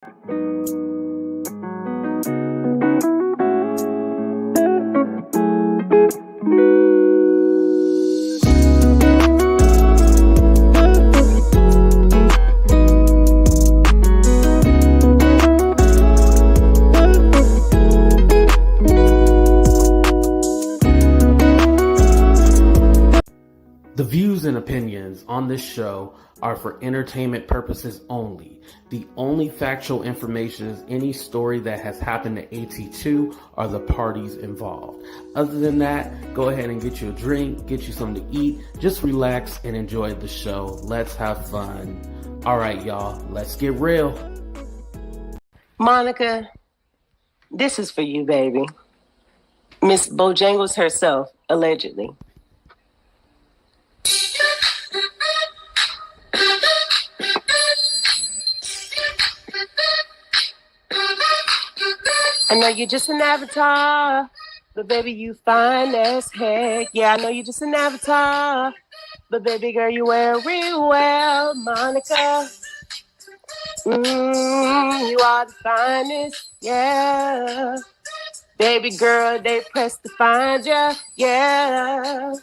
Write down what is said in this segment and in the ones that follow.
The views and opinions on this show are for entertainment purposes only. The only factual information is any story that has happened to AT2 or the parties involved. Other than that, go ahead and get you a drink, get you something to eat, just relax and enjoy the show. Let's have fun. All right, y'all, let's get real. Monica, this is for you, baby. Miss Bojangles herself, allegedly. I know you're just an avatar, but baby, you fine as heck. Yeah, I know you're just an avatar, but baby girl, you wear it real well, Monica. You are the finest, yeah. Baby girl, they pressed to find ya, yeah.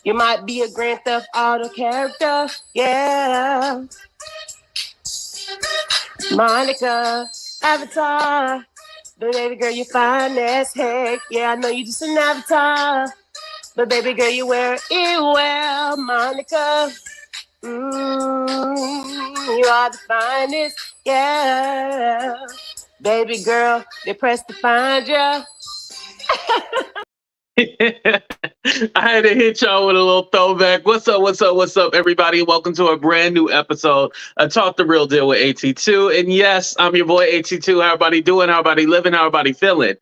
You might be a Grand Theft Auto character, yeah. Monica, avatar. But baby girl, you fine as heck. Yeah, I know you just an avatar. But baby girl, you wear it well, Monica. You are the finest, yeah. Baby girl, they pressed to find ya. I had to hit y'all with a little throwback. What's up, everybody? Welcome to a brand new episode of Talk the Real Deal with AT2. And yes, I'm your boy AT2. How everybody doing? How everybody living? How everybody feeling?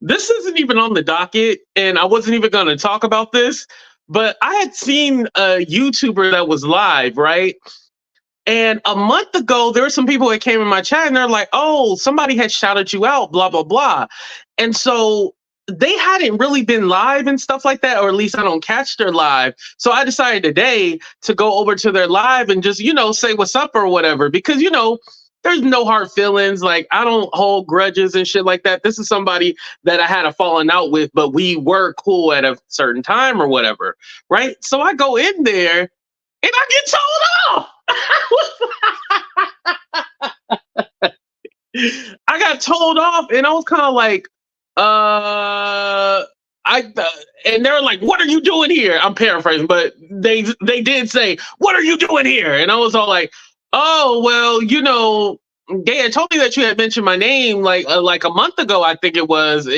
This isn't even on the docket, and I wasn't even going to talk about this, but I had seen a YouTuber that was live, right? And a month ago, there were some people that came in my chat and they're like, oh, somebody had shouted you out, blah, blah, blah. And so they hadn't really been live and stuff like that, or at least I don't catch their live. So I decided today to go over to their live and just, say what's up or whatever, because, there's no hard feelings. Like, I don't hold grudges and shit like that. This is somebody that I had a falling out with, but we were cool at a certain time or whatever. Right. So I go in there and I get told off. I got told off and I was kind of like, and they're like, what are you doing here? I'm paraphrasing, but they did say, what are you doing here? And I was all like, oh, well, they had told me that you had mentioned my name like a month ago, I think it was,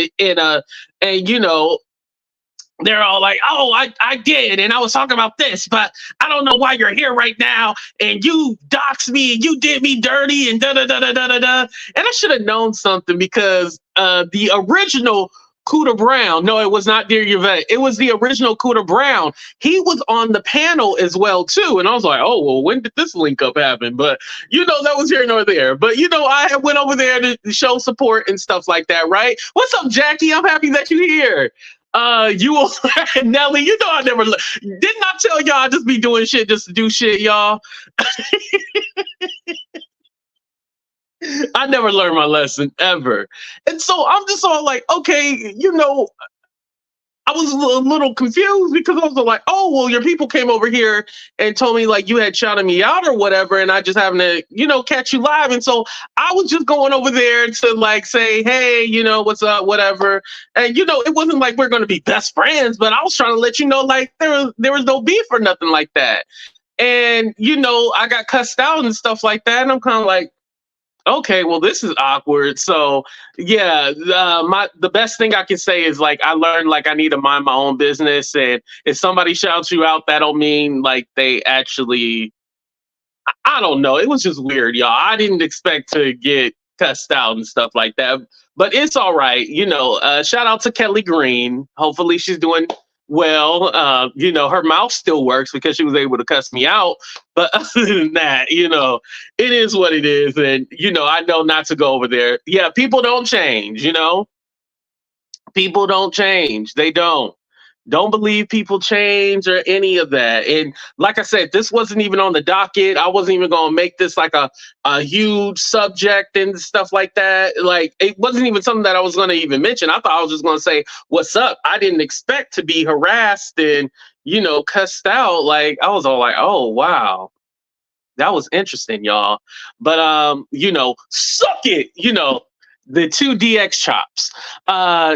they're all like, oh, I did. And I was talking about this, but I don't know why you're here right now. And you doxed me and you did me dirty and da da da da da da da. And I should have known something because the original Cooter Brown, no, it was not Dear Yvette. It was the original Cooter Brown. He was on the panel as well, too. And I was like, oh, well, when did this link up happen? But, that was here nor there. But, I went over there to show support and stuff like that, right? What's up, Jackie? I'm happy that you're here. You Nelly, I never didn't I tell y'all I just be doing shit just to do shit, y'all. I never learned my lesson ever. And so I'm just all like, okay, I was a little confused because I was like, oh, well, your people came over here and told me like you had shouted me out or whatever. And I just happened to, catch you live. And so I was just going over there to like say, hey, what's up, whatever. And, it wasn't like we're going to be best friends, but I was trying to let you know, like there was no beef or nothing like that. And, I got cussed out and stuff like that. And I'm kind of like, okay, well, this is awkward. So yeah, the best thing I can say is like, I learned like I need to mind my own business. And if somebody shouts you out, that don't mean like they actually, I don't know. It was just weird, y'all. I didn't expect to get cussed out and stuff like that, but it's all right. Shout out to Kelly Green. Hopefully she's doing well. Her mouth still works because she was able to cuss me out. But other than that, it is what it is. And, I know not to go over there. Yeah, people don't change, People don't change. They don't. Don't believe people change or any of that. And like I said, this wasn't even on the docket. I wasn't even going to make this like a huge subject and stuff like that. Like, it wasn't even something that I was going to even mention. I thought I was just going to say, what's up? I didn't expect to be harassed and, cussed out. Like, I was all like, oh, wow. That was interesting, y'all. But, suck it, the two DX chops.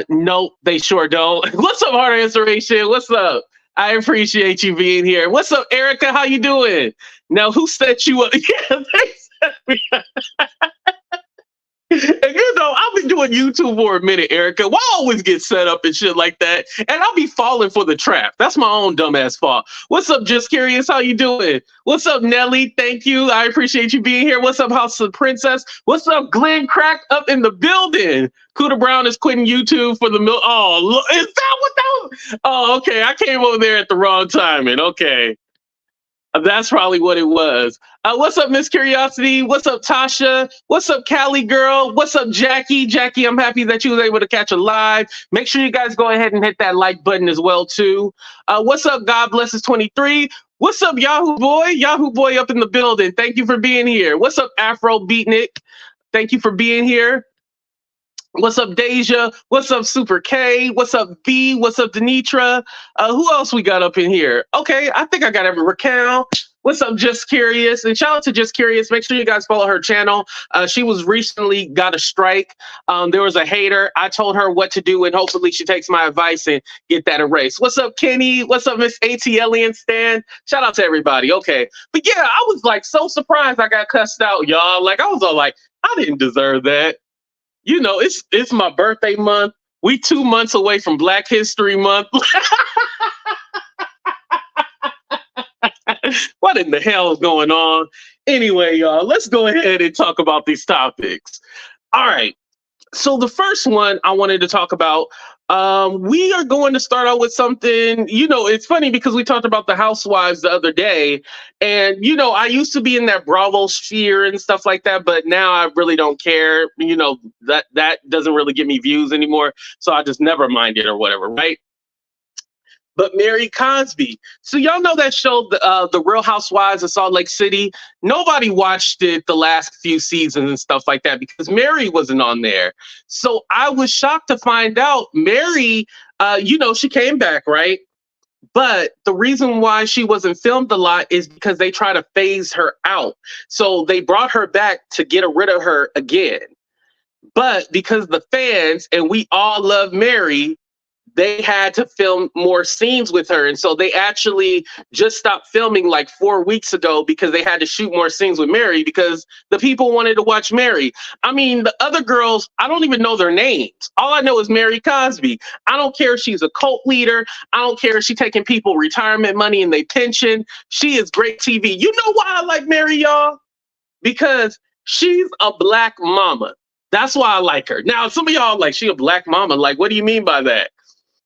Nope, they sure don't. What's up, Heart Inspiration? What's up? I appreciate you being here. What's up, Erica? How you doing? Now, who set you up? Yeah, they set me up. And I've been doing YouTube for a minute, Erica. Why I always get set up and shit like that? And I'll be falling for the trap. That's my own dumbass fault. What's up, Just Curious? How you doing? What's up, Nelly? Thank you. I appreciate you being here. What's up, House of Princess? What's up, Glenn Crack up in the building? Cuda Brown is quitting YouTube for the Oh, look, is that what that was? Oh, okay. I came over there at the wrong timing. Okay. That's probably what it was. What's up, Miss Curiosity? What's up, Tasha? What's up, Cali girl? What's up, Jackie? Jackie, I'm happy that you was able to catch a live. Make sure you guys go ahead and hit that like button as well, too. What's up, God Blesses 23? What's up, Yahoo Boy? Yahoo Boy up in the building. Thank you for being here. What's up, Afro Beatnik? Thank you for being here. What's up, Deja? What's up, Super K? What's up, B? What's up, Denitra? Who else we got up in here? Okay, I think I got every Raquel. What's up, Just Curious? And shout out to Just Curious. Make sure you guys follow her channel. She was recently got a strike. There was a hater. I told her what to do, and hopefully she takes my advice and get that erased. What's up, Kenny? What's up, Miss ATL and Stan? Shout out to everybody. Okay. But yeah, I was like so surprised I got cussed out, y'all. Like, I was all like, I didn't deserve that. It's my birthday month. We 2 months away from Black History Month. What in the hell is going on? Anyway, y'all, let's go ahead and talk about these topics. All right. So the first one I wanted to talk about, we are going to start out with something, it's funny because we talked about the housewives the other day, and, I used to be in that Bravo sphere and stuff like that, but now I really don't care. That doesn't really give me views anymore. So I just never mind it or whatever, right? But Mary Cosby. So y'all know that show, the Real Housewives of Salt Lake City? Nobody watched it the last few seasons and stuff like that because Mary wasn't on there. So I was shocked to find out Mary, she came back, right? But the reason why she wasn't filmed a lot is because they try to phase her out. So they brought her back to get rid of her again. But because the fans, and we all love Mary, they had to film more scenes with her. And so they actually just stopped filming like 4 weeks ago because they had to shoot more scenes with Mary because the people wanted to watch Mary. I mean, the other girls, I don't even know their names. All I know is Mary Cosby. I don't care if she's a cult leader. I don't care if she's taking people retirement money and they pension. She is great TV. You know why I like Mary, y'all? Because she's a black mama. That's why I like her. Now, some of y'all like, she a black mama. Like, what do you mean by that?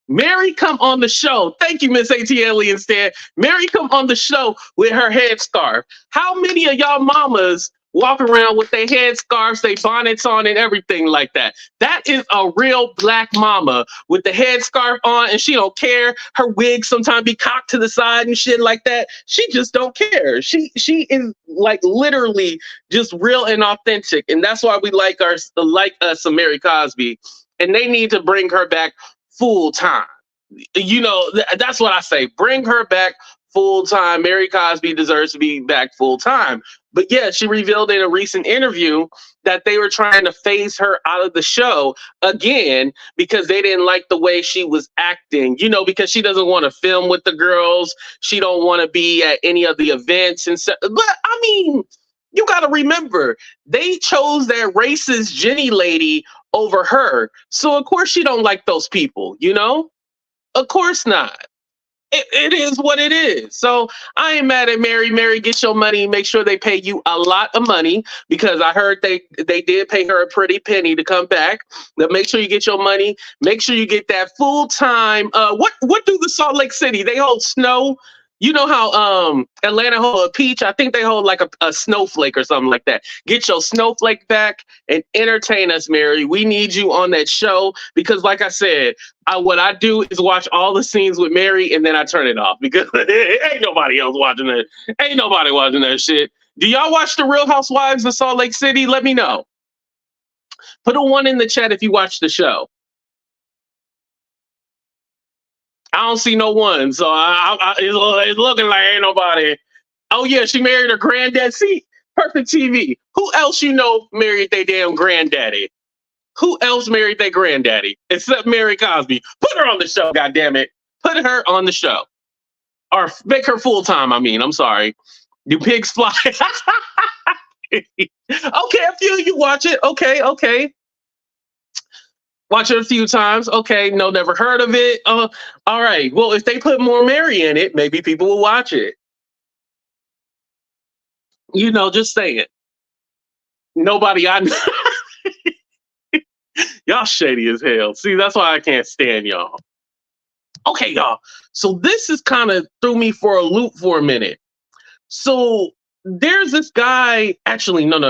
Mary come on the show. Thank you, Miss ATL instead. Mary come on the show with her headscarf. How many of y'all mamas walk around with their headscarves, their bonnets on and everything like that? That is a real black mama with the headscarf on, and she don't care. Her wig sometimes be cocked to the side and shit like that. She just don't care. She is like literally just real and authentic. And that's why we like us some Mary Cosby. And they need to bring her back full time. That's what I say. Bring her back full time. Mary Cosby deserves to be back full time. But yeah, she revealed in a recent interview that they were trying to phase her out of the show again because they didn't like the way she was acting, because she doesn't want to film with the girls. She don't want to be at any of the events and stuff. But I mean, you got to remember, they chose that racist Jenny lady over her. So of course she don't like those people, Of course not. It is what it is. So I ain't mad at Mary. Mary, get your money. Make sure they pay you a lot of money because I heard they did pay her a pretty penny to come back. But make sure you get your money. Make sure you get that full time. What do the Salt Lake City? They hold snow. You know how Atlanta hold a peach? I think they hold like a snowflake or something like that. Get your snowflake back and entertain us, Mary. We need you on that show because, like I said, what I do is watch all the scenes with Mary and then I turn it off because ain't nobody else watching that. Ain't nobody watching that shit. Do y'all watch The Real Housewives of Salt Lake City? Let me know. Put a 1 in the chat if you watch the show. I don't see no one, so it's looking like ain't nobody. Oh yeah, she married her granddad. See, perfect TV. Who else you know married their damn granddaddy? Who else married their granddaddy except Mary Cosby? Put her on the show, goddammit. Put her on the show, or make her full time. I mean, I'm sorry. Do pigs fly? Okay, a few of you watch it. Okay. Watch it a few times. Okay, no, never heard of it. All right. Well, if they put more Mary in it, maybe people will watch it. You know, just saying. Nobody I know. Y'all shady as hell. See, that's why I can't stand y'all. Okay, y'all. So this is kind of threw me for a loop for a minute. So there's this guy. Actually, no.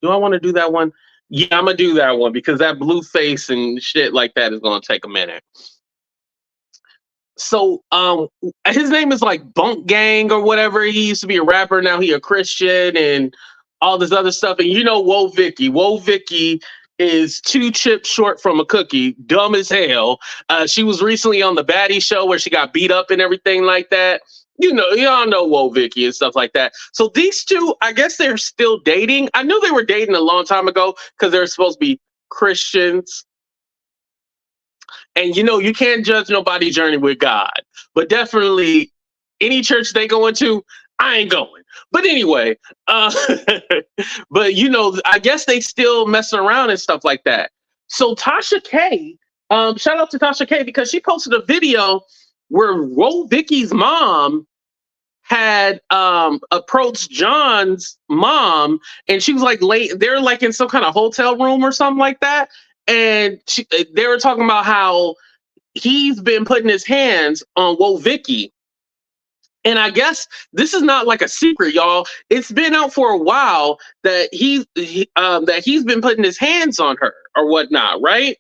Do I want to do that one? Yeah, I'm gonna do that one because that Blueface and shit like that is gonna take a minute. So his name is like Boonkgang or whatever. He used to be a rapper, now he a Christian and all this other stuff. And you know Woah Vicky. Woah Vicky is 2 chips short from a cookie, dumb as hell. She was recently on the Baddie show where she got beat up and everything like that. You know, y'all know Woah Vicky and stuff like that. So these two, I guess they're still dating. I knew they were dating a long time ago because they're supposed to be Christians. And you know, you can't judge nobody's journey with God. But definitely any church they go into, I ain't going. But anyway, but you know, I guess they still messing around and stuff like that. So Tasha K, shout out to Tasha K because she posted a video where Woah Vicky's mom had approached John's mom, and she was like they're like in some kind of hotel room or something like that, and they were talking about how he's been putting his hands on Woah Vicky. And I guess this is not like a secret, y'all. It's been out for a while that he's been putting his hands on her or whatnot, right?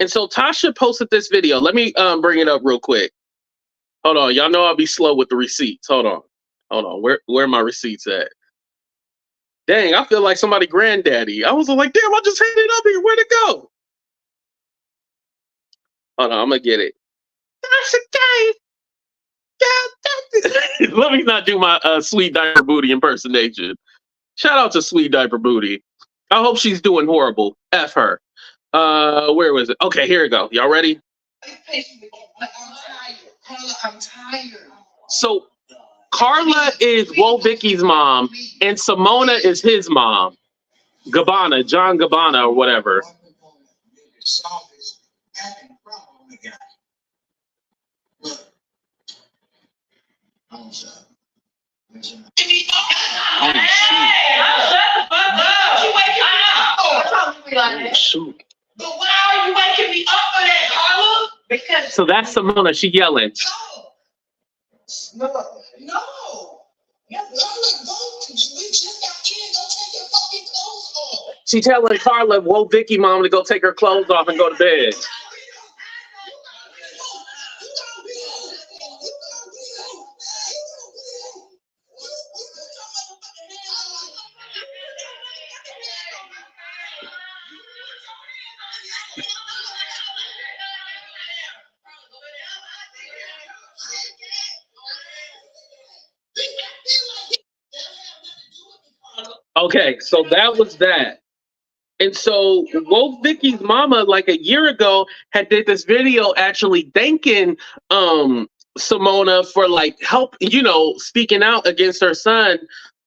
And so Tasha posted this video. Let me bring it up real quick. Hold on, y'all know I'll be slow with the receipts. Hold on. Where are my receipts at? Dang, I feel like somebody granddaddy. I was like, damn, I just handed it up here. Where'd it go? Hold on, I'm gonna get it. Let me not do my Sweet Diaper Booty impersonation. Shout out to Sweet Diaper Booty. I hope she's doing horrible. F her. Where was it? Okay, here we go. Y'all ready? I'm tired. So Carla is Woah Vicky's mom, and Simona is his mom. Gabanna, John Gabanna, or whatever. Oh, shit. Shoot. But why are you waking me up for that, Carla? Because so that's Simona. She yelling. No. She telling Carla, Woah Vicky mom to go take her clothes off and go to bed. Okay, so that was that. And so Woah Vicky's mama, like a year ago, had did this video actually thanking Simona for like help, you know, speaking out against her son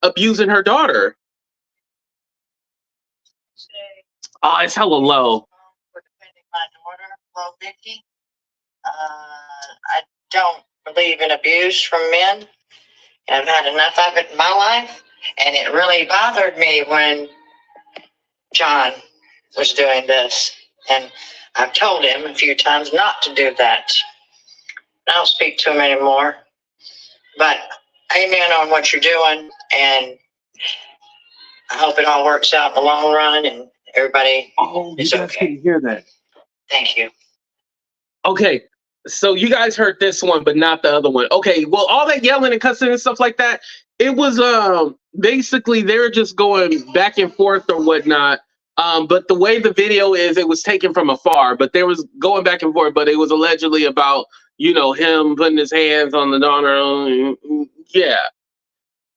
abusing her daughter. Oh, it's hella low. For defending my daughter, Woah Vicky. I don't believe in abuse from men. I've had enough of it in my life, and it really bothered me when John was doing this. And I've told him a few times not to do that. I don't speak to him anymore. But amen on what you're doing, and I hope it all works out in the long run and everybody is okay. Couldn't hear that. Thank you. Okay, so you guys heard this one, but not the other one. Okay, well, all that yelling and cussing and stuff like that, it was basically they were just going back and forth or whatnot. But the way the video is, it was taken from afar, but there was going back and forth, but it was allegedly about, you know, him putting his hands on the daughter. Yeah.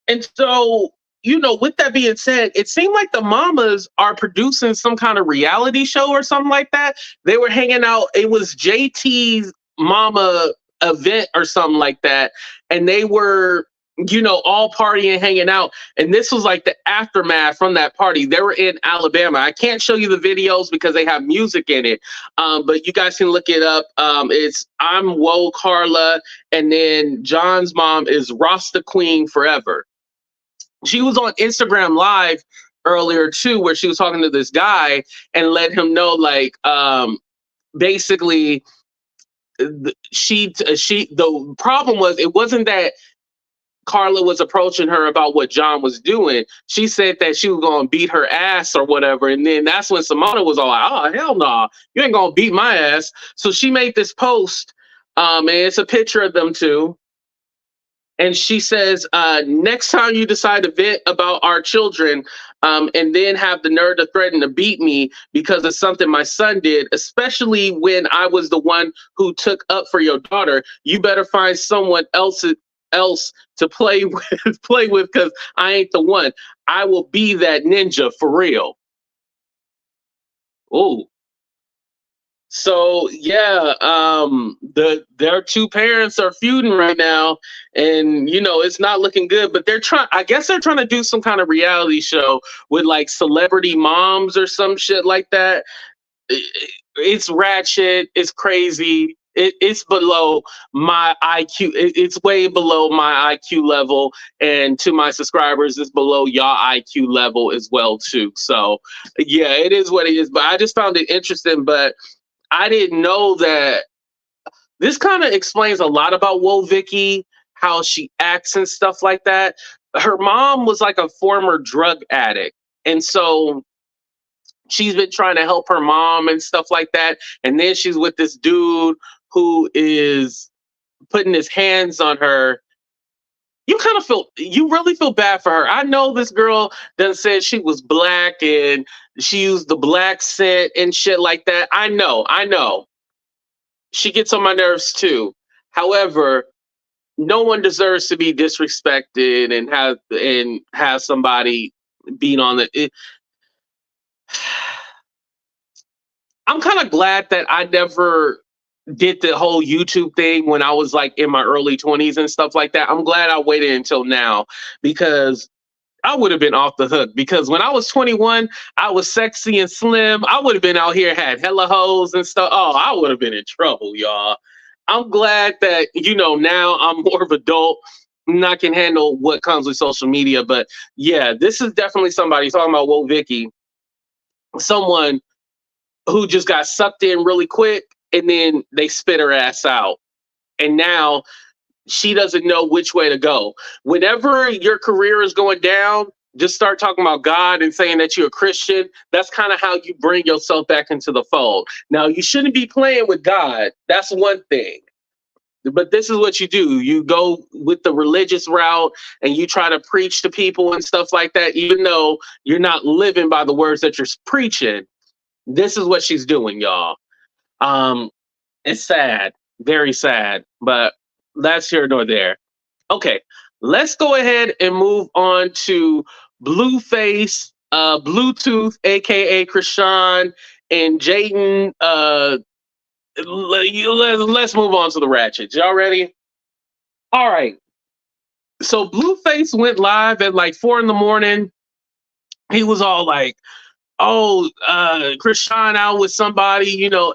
And so, you know, with that being said, it seemed like the mamas are producing some kind of reality show or something like that. They were hanging out. It was JT's mama event or something like that. And they were, you know, all partying, hanging out. And this was like the aftermath from that party. They were in Alabama. I can't show you the videos because they have music in it. But you guys can look it up. It's I'm Woah Carla. And then John's mom is Rasta Queen Forever. She was on Instagram Live earlier too, where she was talking to this guy and let him know, like, basically, the problem was, it wasn't that Carla was approaching her about what John was doing. She said that she was going to beat her ass or whatever. And then that's when Simona was all like, oh, hell no, you ain't going to beat my ass. So she made this post, and it's a picture of them two. And she says, next time you decide to vent about our children, and then have the nerve to threaten to beat me because of something my son did, especially when I was the one who took up for your daughter, you better find someone else to play with, because I ain't the one. I will be that ninja for real. Oh. So yeah, their two parents are feuding right now, and you know it's not looking good. But I guess they're trying to do some kind of reality show with like celebrity moms or some shit like that. It's ratchet. It's crazy. It's below my IQ. It's way below my IQ level, and to my subscribers, it's below y'all IQ level as well too. So yeah, it is what it is. But I just found it interesting. But I didn't know that. This kind of explains a lot about Woah Vicky, how she acts and stuff like that. Her mom was like a former drug addict. And so she's been trying to help her mom and stuff like that. And then she's with this dude who is putting his hands on her. You really feel bad for her. I know this girl done said she was black and she used the black scent and shit like that. I know. She gets on my nerves too. However, no one deserves to be disrespected and have somebody beat on it. I'm kind of glad that I never did the whole YouTube thing when I was like in my early 20s and stuff like that. I'm glad I waited until now, because I would have been off the hook. Because when I was 21, I was sexy and slim. I would have been out here, had hella hoes and stuff. Oh, I would have been in trouble, y'all. I'm glad that, you know, now I'm more of an adult and I can handle what comes with social media. But yeah, this is definitely somebody talking about Woah Vicky, someone who just got sucked in really quick and then they spit her ass out. And now she doesn't know which way to go. Whenever your career is going down, just start talking about God and saying that you're a Christian. That's kind of how you bring yourself back into the fold. Now, you shouldn't be playing with God. That's one thing. But this is what you do. You go with the religious route and you try to preach to people and stuff like that, even though you're not living by the words that you're preaching. This is what she's doing, y'all. It's sad, very sad, but that's here nor there. Okay, let's go ahead and move on to Blueface, Bluetooth, aka Chrisean, and Jaidyn. Let's move on to the ratchets. Y'all ready? All right. So Blueface went live at like 4 a.m. He was all like, oh, Chrisean out with somebody, you know,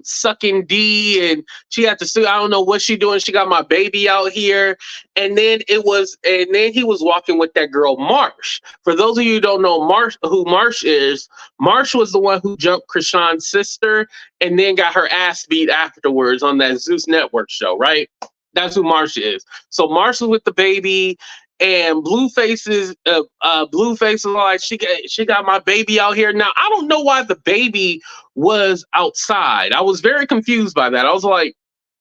sucking D, and she had to sue. I don't know what she doing. She got my baby out here. And then he was walking with that girl, Marsh. For those of you who don't know who Marsh is, Marsh was the one who jumped Chrisean's sister and then got her ass beat afterwards on that Zeus Network show, right? That's who Marsh is. So Marsh is with the baby, and Blueface is like, she got my baby out here. Now I don't know why the baby was outside. I was very confused by that. I was like,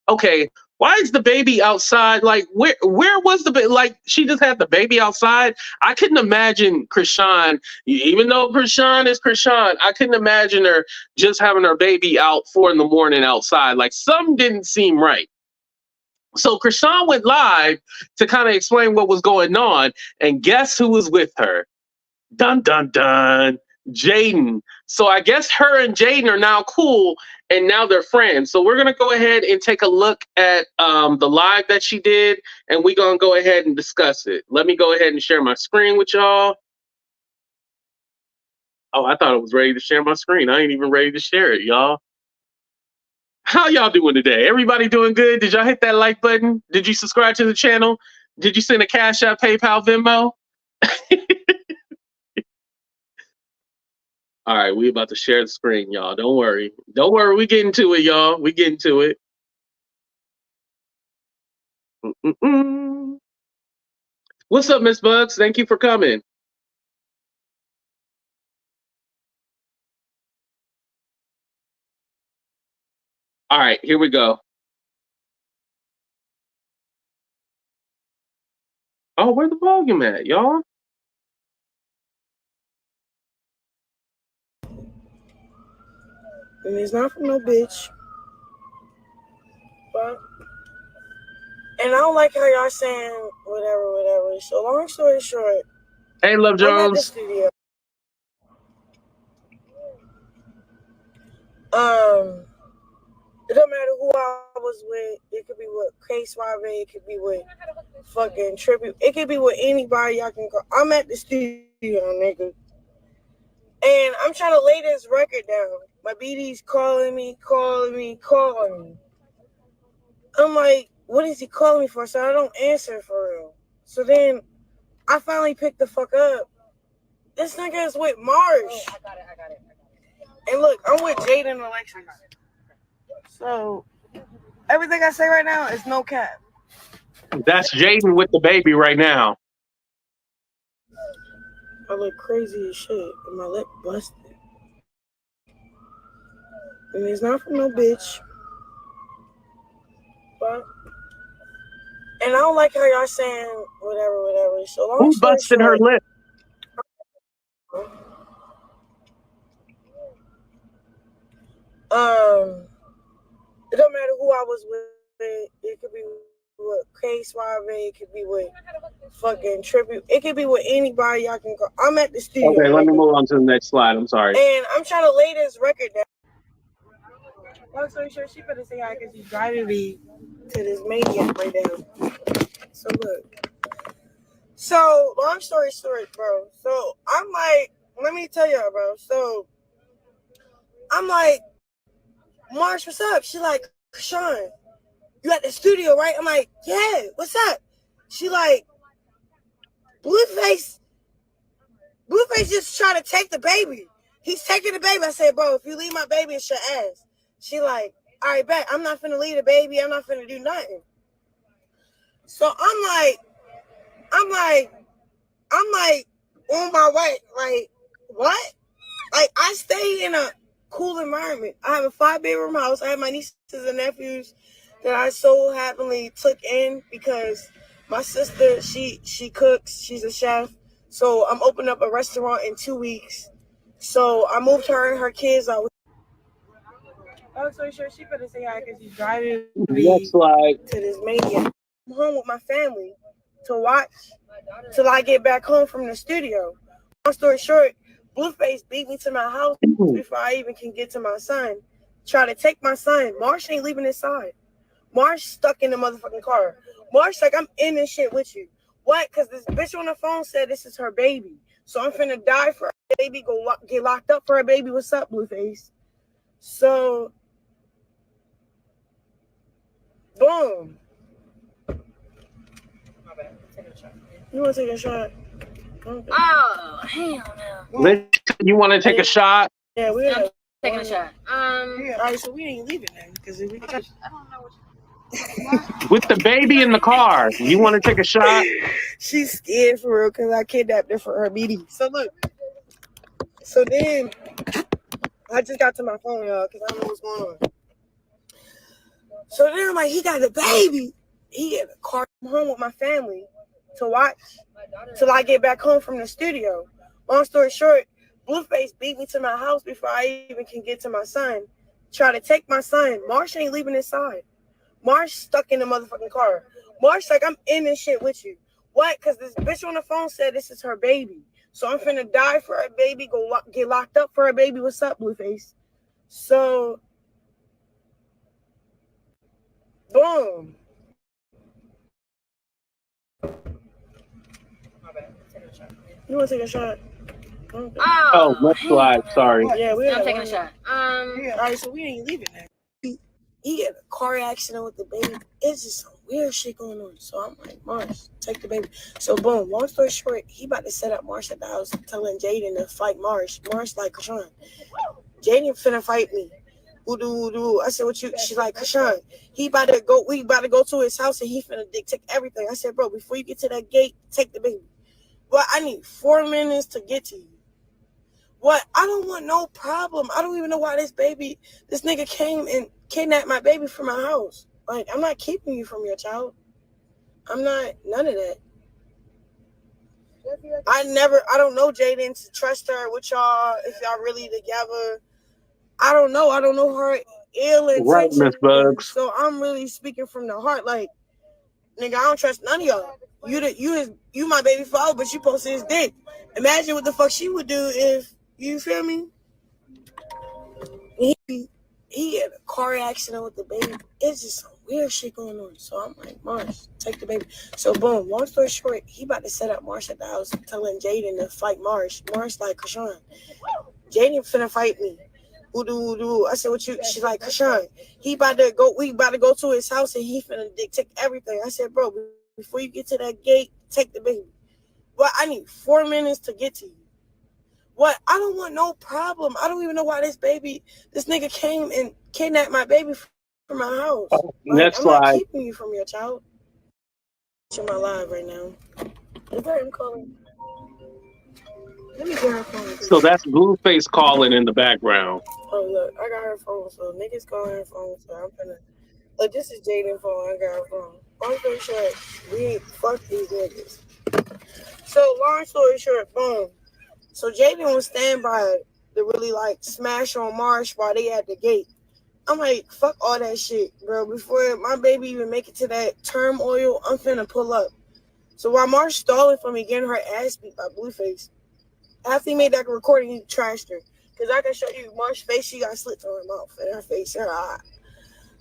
okay, why is the baby outside? Like, where was the baby? Like, she just had the baby outside. I couldn't imagine Chrisean, even though Chrisean is Chrisean, I couldn't imagine her just having her baby out 4 a.m. outside. Like, something didn't seem right. So Chrisean went live to kind of explain what was going on, and guess who was with her? Dun dun dun, Jaidyn. So I guess her and Jaidyn are now cool, and now they're friends. So we're gonna go ahead and take a look at the live that she did, and we're gonna go ahead and discuss it. Let me go ahead and share my screen with y'all. Oh, I thought I was ready to share my screen. I ain't even ready to share it, y'all. How y'all doing today? Everybody doing good? Did y'all hit that like button? Did you subscribe to the channel? Did you send a Cash App, PayPal, Venmo? All right, we about to share the screen, y'all. Don't worry. Don't worry. We getting to it, y'all. We getting to it. What's up, Miss Bugs? Thank you for coming. All right, here we go. Oh, where's the volume at, y'all? And it's not from no bitch. But, and I don't like how y'all saying whatever. So long story short, Hey, Love I'm at the Jones. studio. It don't matter who I was with. It could be with Cosby. It could be with fucking Tribute. It could be with anybody y'all can go. I'm at the studio, nigga. And I'm trying to lay this record down. My BD's calling me. I'm like, what is he calling me for? So I don't answer for real. So then I finally picked the fuck up. This nigga is with Marsh. Oh, I got it. And look, I'm with Jaidyn Alexis. So everything I say right now is no cap. That's Jaidyn with the baby right now. I look crazy as shit, but my lip busted. And it's not from no bitch. But, and I don't like how y'all saying whatever. So long Who story busted short, her lip? It don't matter who I was with. It could be with Cosby. It could be with fucking Tribute. It could be with anybody y'all can go. I'm at the studio. Okay, let me move on to the next slide. I'm sorry. And I'm trying to lay this record down. Long story short, she better say hi because she's driving me to this maniac right now. So look. So long story short, bro. So I'm like, let me tell y'all, bro. So I'm like, Marsh, what's up? She like, Chrisean, you at the studio, right? I'm like, yeah, what's up? She like, Blueface just trying to take the baby. He's taking the baby. I said, bro, if you leave my baby, it's your ass. She like, all right, bet. I'm not finna leave the baby. I'm not finna do nothing. So I'm like, on my way. Like, what? Like, I stay in a cool environment. I have a 5-bedroom house. I have my nieces and nephews that I so happily took in because my sister, she cooks. She's a chef. So I'm opening up a restaurant in 2 weeks. So I moved her and her kids out. Oh, so sure she better say hi because she's driving me to this maniac. I'm home with my family to watch till I get back home from the studio. Long story short, Blueface beat me to my house before I even can get to my son. Try to take my son. Marsh ain't leaving his side. Marsh stuck in the motherfucking car. Marsh like, I'm in this shit with you. What? Because this bitch on the phone said this is her baby. So I'm finna die for her baby, get locked up for her baby. What's up, Blueface? So, boom. My bad. Take a shot. You want to take a shot? Okay. Oh, hell no. You want to take a shot? Yeah, we're taking a shot. Yeah, all right, so we ain't leaving then because we can. I don't know what With the baby in the car. You want to take a shot? She's scared for real because I kidnapped her for her meeting. So look. So then I just got to my phone, y'all, because I don't know what's going on. So then I'm like, he got the baby. He had a car home with my family to watch till I get back home from the studio. Long story short, Blueface beat me to my house before I even can get to my son. Try to take my son. Marsh ain't leaving his side. Marsh stuck in the motherfucking car. Marsh like, I'm in this shit with you. What? Because this bitch on the phone said this is her baby. So I'm finna die for her baby, get locked up for her baby. What's up, Blueface? So, boom. You want to take a shot? Okay. Oh, let's slide. Sorry. Yeah, I'm taking a shot. Yeah, all right, so we ain't leaving that. He had a car accident with the baby. It's just some weird shit going on. So I'm like, Marsh, take the baby. So boom, long story short, he about to set up Marsh at the house, telling Jaidyn to fight Marsh. Marsh like, Chrisean, Jaidyn finna fight me. Ooh. I said, what you? She's like, Chrisean, we about to go to his house and he finna dictate everything. I said, bro, before you get to that gate, take the baby. Well, I need 4 minutes to get to you. What? I don't want no problem. I don't even know why this nigga came and kidnapped my baby from my house. Like, I'm not keeping you from your child. I'm not, none of that. I don't know Jaidyn to trust her with y'all, if y'all really together. I don't know her ill intentions. Right, Miss Bugs. So I'm really speaking from the heart. Like, nigga, I don't trust none of y'all. You my baby father, but you posted his dick. Imagine what the fuck she would do if, you feel me? He had a car accident with the baby. It's just some weird shit going on. So I'm like, Marsh, take the baby. So boom, long story short, he about to set up Marsh at the house, telling Jaidyn to fight Marsh. Marsh like, Chrisean, Jaidyn finna fight me. Ooh. I said, what you? She's like, Chrisean, we about to go to his house and he finna dictate everything. I said, bro, before you get to that gate, take the baby. Well, I need 4 minutes to get to you. What? I don't want no problem. I don't even know why this nigga came and kidnapped my baby from my house. Like, I'm not keeping you from your child. I'm live right now. Is that him calling? Let me get her phone. So that's Blueface calling in the background. Oh, look, I got her phone. So niggas calling her phone. So I'm gonna. Look, this is Jaidyn's phone. I got her phone. Long story short, we ain't fuck these niggas. So long story short, boom. So Jaidyn was standing by to really like smash on Marsh while they at the gate. I'm like, fuck all that shit, bro. Before my baby even make it to that turmoil, I'm finna pull up. So while Marsh stalling for me, getting her ass beat by Blueface, after he made that recording, he trashed her. Because I can show you Marsh's face, she got slits on her mouth and her face and her eye.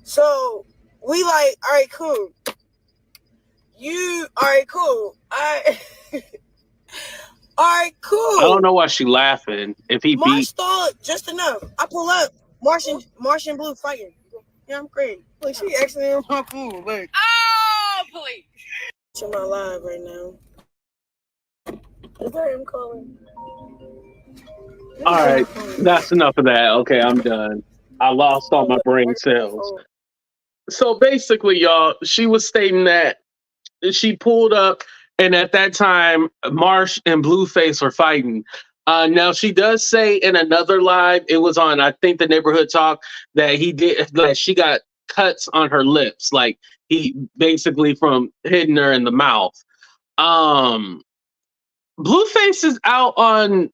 So we like, all right, cool. All right, cool. I don't know why she laughing. If he Marsh beat, stalled just enough. I pull up. Marsh and Blue fighting. Yeah, I'm great. Like, she actually on my phone. Like, Oh, please. I'm not live right now. Is that him calling? all right, that's enough of that. Okay, I'm done. I lost all my brain cells. So basically, y'all, she was stating that she pulled up, and at that time, Marsh and Blueface were fighting. Now she does say in another live, it was on, I think, the Neighborhood Talk, that she got cuts on her lips, like he basically from hitting her in the mouth. Blueface is out on,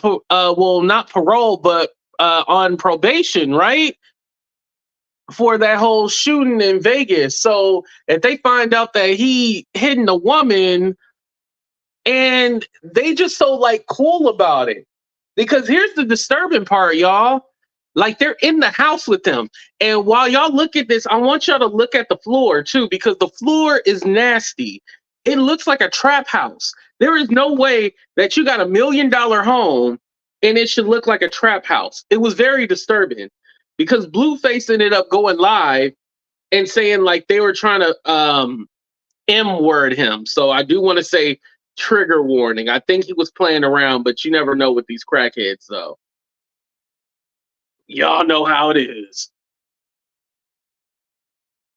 not parole, but on probation, right? For that whole shooting in Vegas. So if they find out that he hitting a woman, and they just so like cool about it, because here's the disturbing part, y'all. Like, they're in the house with them. And while y'all look at this, I want y'all to look at the floor too, because the floor is nasty. It looks like a trap house. There is no way that you got $1 million home and it should look like a trap house. It was very disturbing because Blueface ended up going live and saying like they were trying to M-word him. So I do want to say trigger warning. I think he was playing around, but you never know with these crackheads though. Y'all know how it is.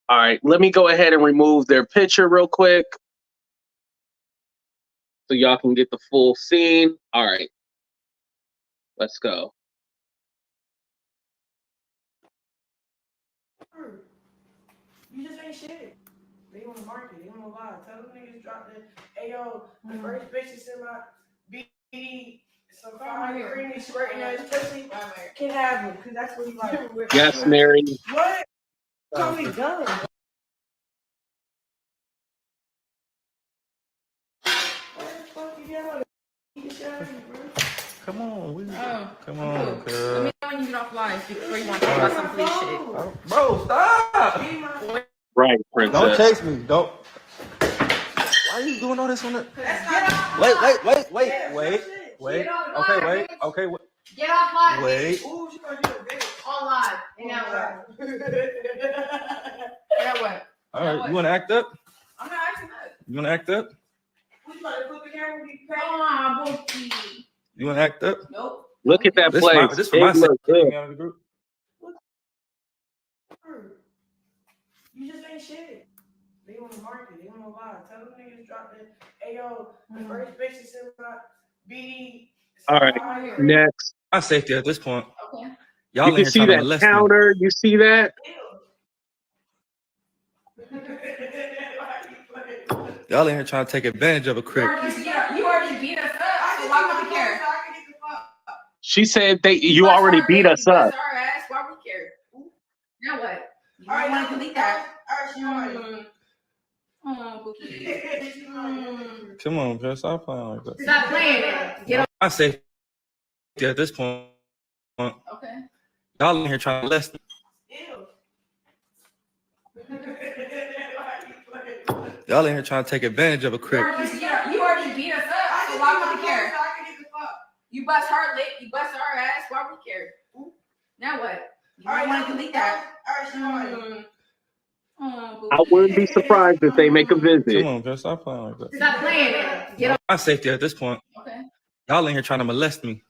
All right, let me go ahead and remove their picture real quick so y'all can get the full scene. All right, let's go. You just ain't shit. They on the market. They on the live. Tell them niggas drop the. Hey yo, the first bitch is in my BD. Some fire creamy squirting on his pussy. Can have him because that's what he like. Yes, Mary. What? Call me dumb. Come on, come cool. on, Let me know when you get off live before you want to talk about some police shit. oh, bro, stop! Right, princess. Don't chase me. Don't. Why are you doing all this on the? Wait. Okay, wait. Okay, wait. Get off live. Wait. Ooh, she gonna do a video. On live. Now what? Now what? All right, you want to act up? I'm not acting up. You want to act up? We about to put the camera with you. Come on, Bookie. You want to act up? Nope. Look at that This place. this for my It looks good. sake. Out of the group. You just ain't shit. They on the market. They on the live. Tell them niggas drop the. Hey yo, the first bitch is in my BD. All right, next. My safety at this point. Okay. Y'all You in can here see trying to that molest me. counter. You see that? Y'all in here trying to take advantage of a crick. You already beat us up, so why would we care? She said you already beat us up. Our ass, why we care? Now what? You want to delete that? Oh, Bookie. Come on, bro. Stop playing like that. Stop playing it. Get off. My safety at this point. Okay. Y'all in here trying to molest me. Y'all in here trying to take advantage of a crick. You already beat us up, so why would we care? You bust her lip, you bust our ass, why would we care? Now what? You want to delete that? I wouldn't be surprised if they make a visit. Come on, bro. Stop playing like that. Stop playing it. Get off. My safety at this point. Okay. Y'all in here trying to molest me.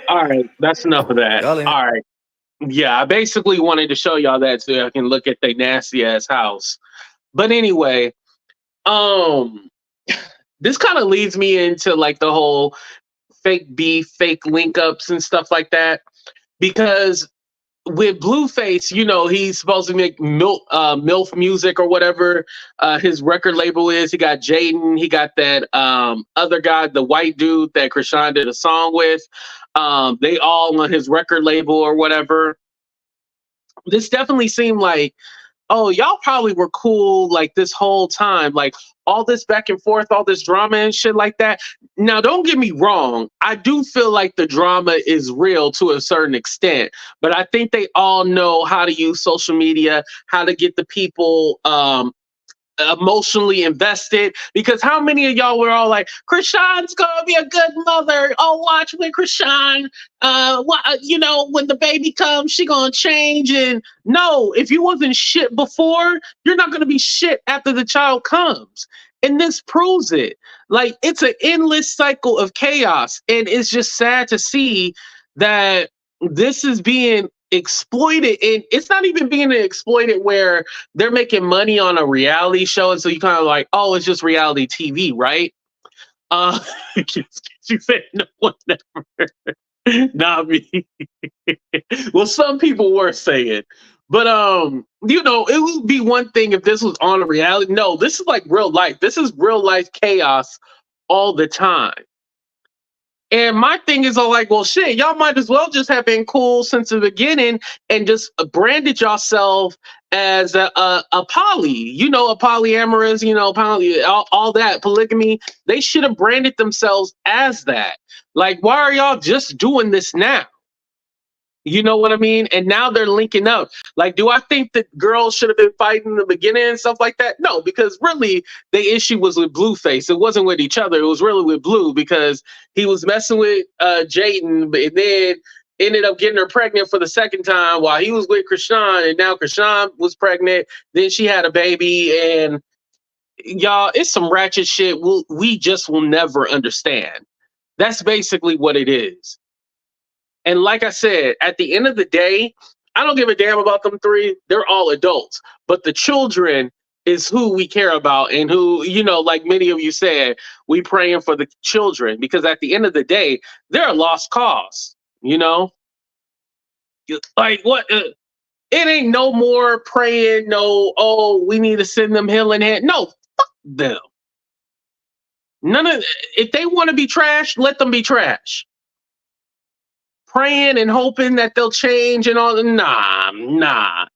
All right, that's enough of that. Y'all All in- right. Yeah, I basically wanted to show y'all that so I can look at their nasty ass house. But anyway, this kind of leads me into like the whole fake beef, fake link ups and stuff like that. Because with Blueface, you know, he's supposed to make MILF music or whatever his record label is. He got Jaidyn, he got that other guy, the white dude that Chrisean did a song with. They all on his record label or whatever. This definitely seemed like, oh, y'all probably were cool like this whole time. Like all this back and forth, all this drama and shit like that. Now, don't get me wrong. I do feel like the drama is real to a certain extent, but I think they all know how to use social media, how to get the people emotionally invested. Because how many of y'all were all like, Chrisean's gonna be a good mother. Oh, watch when Chrisean, you know, when the baby comes, she gonna change. And no, if you wasn't shit before, you're not gonna be shit after the child comes. And this proves it. Like, it's an endless cycle of chaos. And it's just sad to see that this is being exploited. And it's not even being exploited where they're making money on a reality show. And so you kind of like, oh, it's just reality TV, right? She said, no one ever. Not me. Well, some people were saying. But you know, it would be one thing if this was on a reality. No, this is like real life. This is real life chaos all the time. And my thing is all like, well, shit, y'all might as well just have been cool since the beginning and just branded yourself as a poly, you know, a polyamorous, you know, all that polygamy. They should have branded themselves as that. Like, why are y'all just doing this now? You know what I mean? And now they're linking up. Like, do I think that girls should have been fighting in the beginning and stuff like that? No, because really the issue was with Blueface. It wasn't with each other. It was really with Blue because he was messing with Jaidyn and then ended up getting her pregnant for the second time while he was with Chrisean. And now Chrisean was pregnant. Then she had a baby. And y'all, it's some ratchet shit we just will never understand. That's basically what it is. And like I said, at the end of the day, I don't give a damn about them three. They're all adults. But the children is who we care about, and who, you know, like many of you said, we praying for the children, because at the end of the day, they're a lost cause, you know? Like what? It ain't no more praying, no, oh, we need to send them healing hand. No, fuck them. If they want to be trash, let them be trash. Praying and hoping that they'll change and all, nah,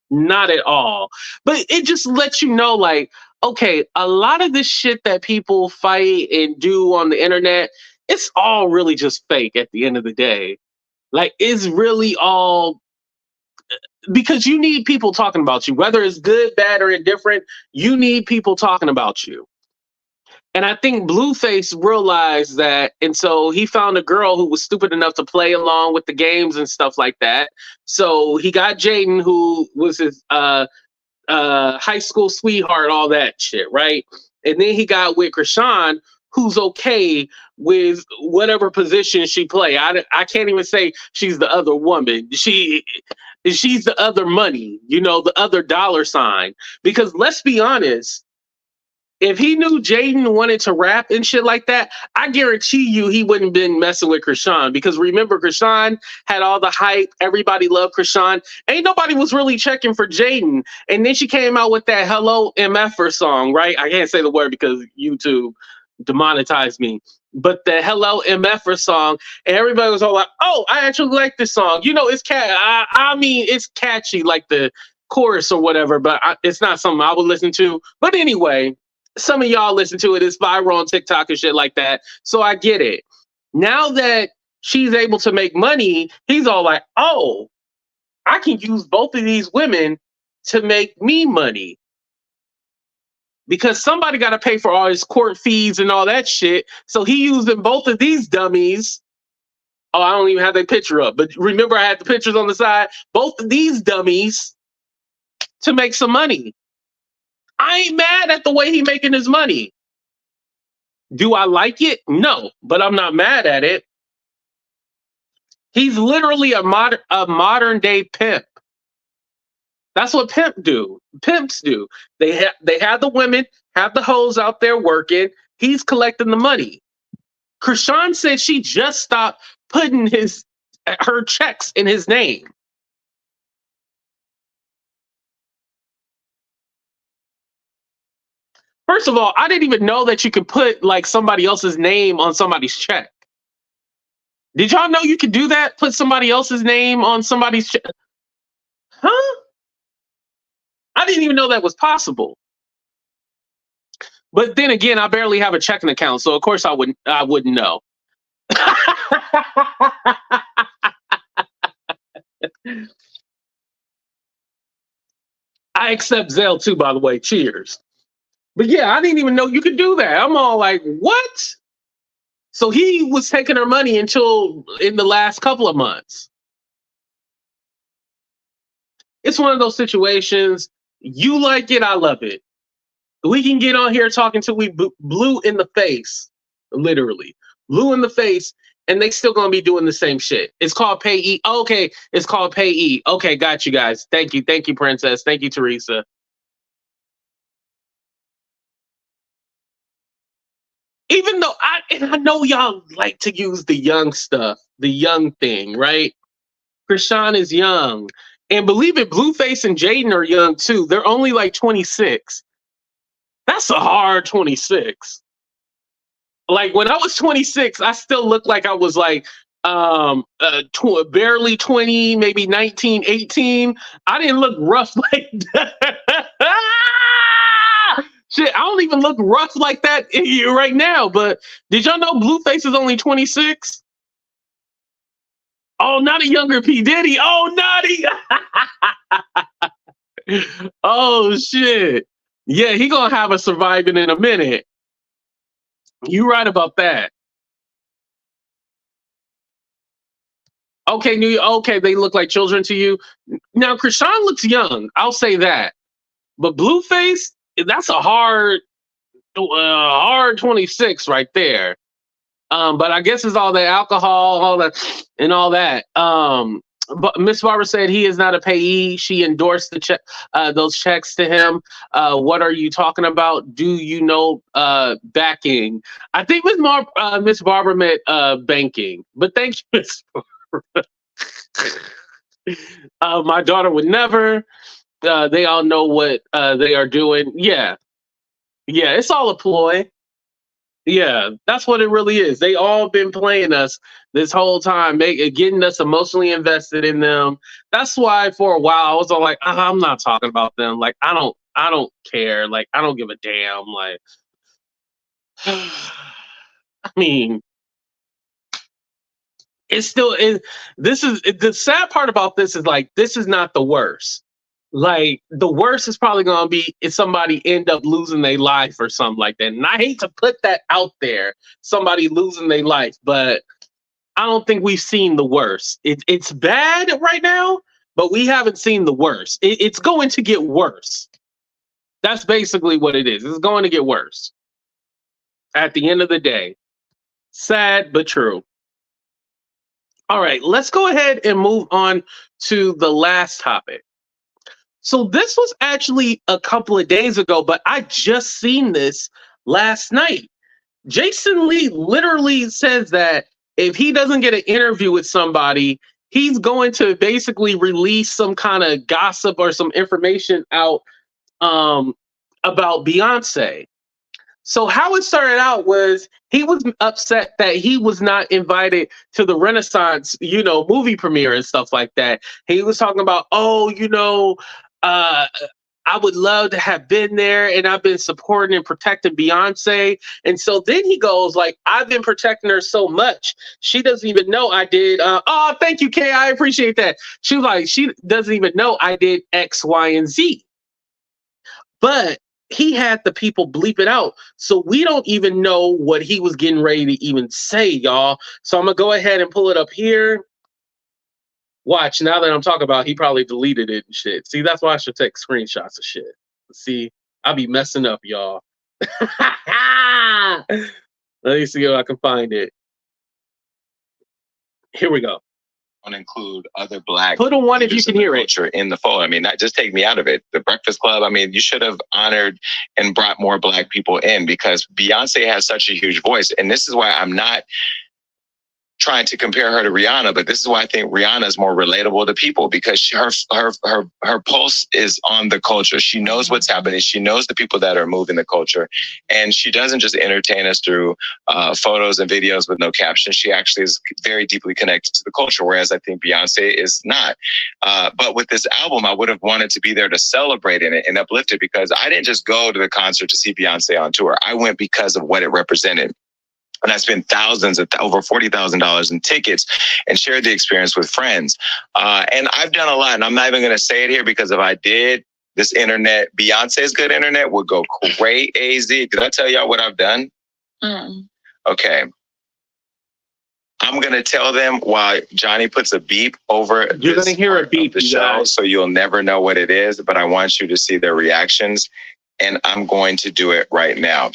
not at all. But it just lets you know, like, okay, a lot of this shit that people fight and do on the internet, it's all really just fake at the end of the day. Like, it's really all because you need people talking about you, whether it's good, bad, or indifferent. You need people talking about you. And I think Blueface realized that, and so he found a girl who was stupid enough to play along with the games and stuff like that. So he got Jaidyn, who was his high school sweetheart, all that shit, right? And then he got with Chrisean, who's okay with whatever position she play. I can't even say she's the other woman. She's the other money, you know, the other dollar sign. Because let's be honest, if he knew Jaidyn wanted to rap and shit like that, I guarantee you he wouldn't have been messing with Chrisean. Because remember, Chrisean had all the hype. Everybody loved Chrisean. Ain't nobody was really checking for Jaidyn. And then she came out with that Hello MFer song, right? I can't say the word because YouTube demonetized me. But the Hello MFer song, and everybody was all like, oh, I actually like this song. You know, it's I mean, it's catchy, like the chorus or whatever, but it's not something I would listen to. But anyway, some of y'all listen to it. It's viral on TikTok and shit like that. So I get it. Now that she's able to make money, he's all like, oh, I can use both of these women to make me money. Because somebody got to pay for all his court fees and all that shit. So he using both of these dummies. Oh, I don't even have that picture up. But remember, I had the pictures on the side. Both of these dummies to make some money. I ain't mad at the way he making his money. Do I like it? No, but I'm not mad at it. He's literally a modern day pimp. That's what pimps do. They have the women, have the hoes out there working. He's collecting the money. Chrisean said she just stopped putting her checks in his name. First of all, I didn't even know that you could put like somebody else's name on somebody's check. Did y'all know you could do that? Put somebody else's name on somebody's check? Huh? I didn't even know that was possible. But then again, I barely have a checking account, so of course I wouldn't know. I accept Zelle too, by the way. Cheers. But yeah, I didn't even know you could do that. I'm all like, what? So he was taking her money until in the last couple of months. It's one of those situations. You like it, I love it. We can get on here talking till we blue in the face, literally blue in the face, and they still gonna be doing the same shit. It's called payee. Okay, it's called payee. Okay, got you guys. Thank you, Princess. Thank you, Teresa. Even though I know y'all like to use the young stuff, the young thing, right? Chrisean is young. And believe it, Blueface and Jaidyn are young too. They're only like 26. That's a hard 26. Like when I was 26, I still looked like I was like barely 20, maybe 19, 18. I didn't look rough like that. Shit, I don't even look rough like that right now. But did y'all know Blueface is only 26? Oh, not a younger P. Diddy. Oh, naughty. Oh, shit. Yeah, he gonna have us surviving in a minute. You right about that. Okay, okay, they look like children to you. Now, Chrisean looks young. I'll say that. But Blueface, that's a hard 26 right there. But I guess it's all the alcohol, all that, and all that. But Miss Barbara said he is not a payee. She endorsed the check, those checks to him. What are you talking about? Do you know backing? I think Miss Barbara meant banking. But thank you, Miss Barbara. My daughter would never. They all know what they are doing. Yeah, it's all a ploy. Yeah, that's what it really is. They all been playing us this whole time, getting us emotionally invested in them. That's why for a while I was all like, I'm not talking about them. Like I don't care. Like I don't give a damn. Like, I mean, it's still. The sad part about this is like this is not the worst. Like the worst is probably gonna be if somebody end up losing their life or something like that. And I hate to put that out there, somebody losing their life, but I don't think we've seen the worst. It's bad right now, but we haven't seen the worst. It's going to get worse. That's basically what it is. It's going to get worse. At the end of the day, sad but true. All right, let's go ahead and move on to the last topic. So this was actually a couple of days ago, but I just seen this last night. Jason Lee literally says that if he doesn't get an interview with somebody, he's going to basically release some kind of gossip or some information out about Beyonce. So how it started out was he was upset that he was not invited to the Renaissance, movie premiere and stuff like that. He was talking about, I would love to have been there, and I've been supporting and protecting Beyonce. And so then he goes like, I've been protecting her so much. She doesn't even know I did. Oh, thank you, Kay. I appreciate that. She was like, she doesn't even know I did X, Y, and Z. But he had the people bleep it out. So we don't even know what he was getting ready to even say, y'all. So I'm going to go ahead and pull it up here. Watch, now that I'm talking about, he probably deleted it and shit. See, that's why I should take screenshots of shit. See, I be messing up, y'all. Let me see if I can find it. Here we go. Want to include other black. Put a one if you can hear it. In the fold. I mean, not just take me out of it. The Breakfast Club. I mean, you should have honored and brought more black people in because Beyonce has such a huge voice, and this is why I'm not trying to compare her to Rihanna, but this is why I think Rihanna is more relatable to people because her pulse is on the culture. She knows what's happening. She knows the people that are moving the culture, and she doesn't just entertain us through photos and videos with no caption. She actually is very deeply connected to the culture, whereas I think Beyonce is not. But with this album, I would have wanted to be there to celebrate in it and uplift it because I didn't just go to the concert to see Beyonce on tour. I went because of what it represented. And I spent thousands of over $40,000 in tickets and shared the experience with friends. And I've done a lot, and I'm not even going to say it here because if I did, this internet, Beyonce's good internet would go crazy. Did I tell y'all what I've done? Okay. I'm going to tell them while Johnny puts a beep over. You're going to hear a beep, the show, so you'll never know what it is, but I want you to see their reactions, and I'm going to do it right now.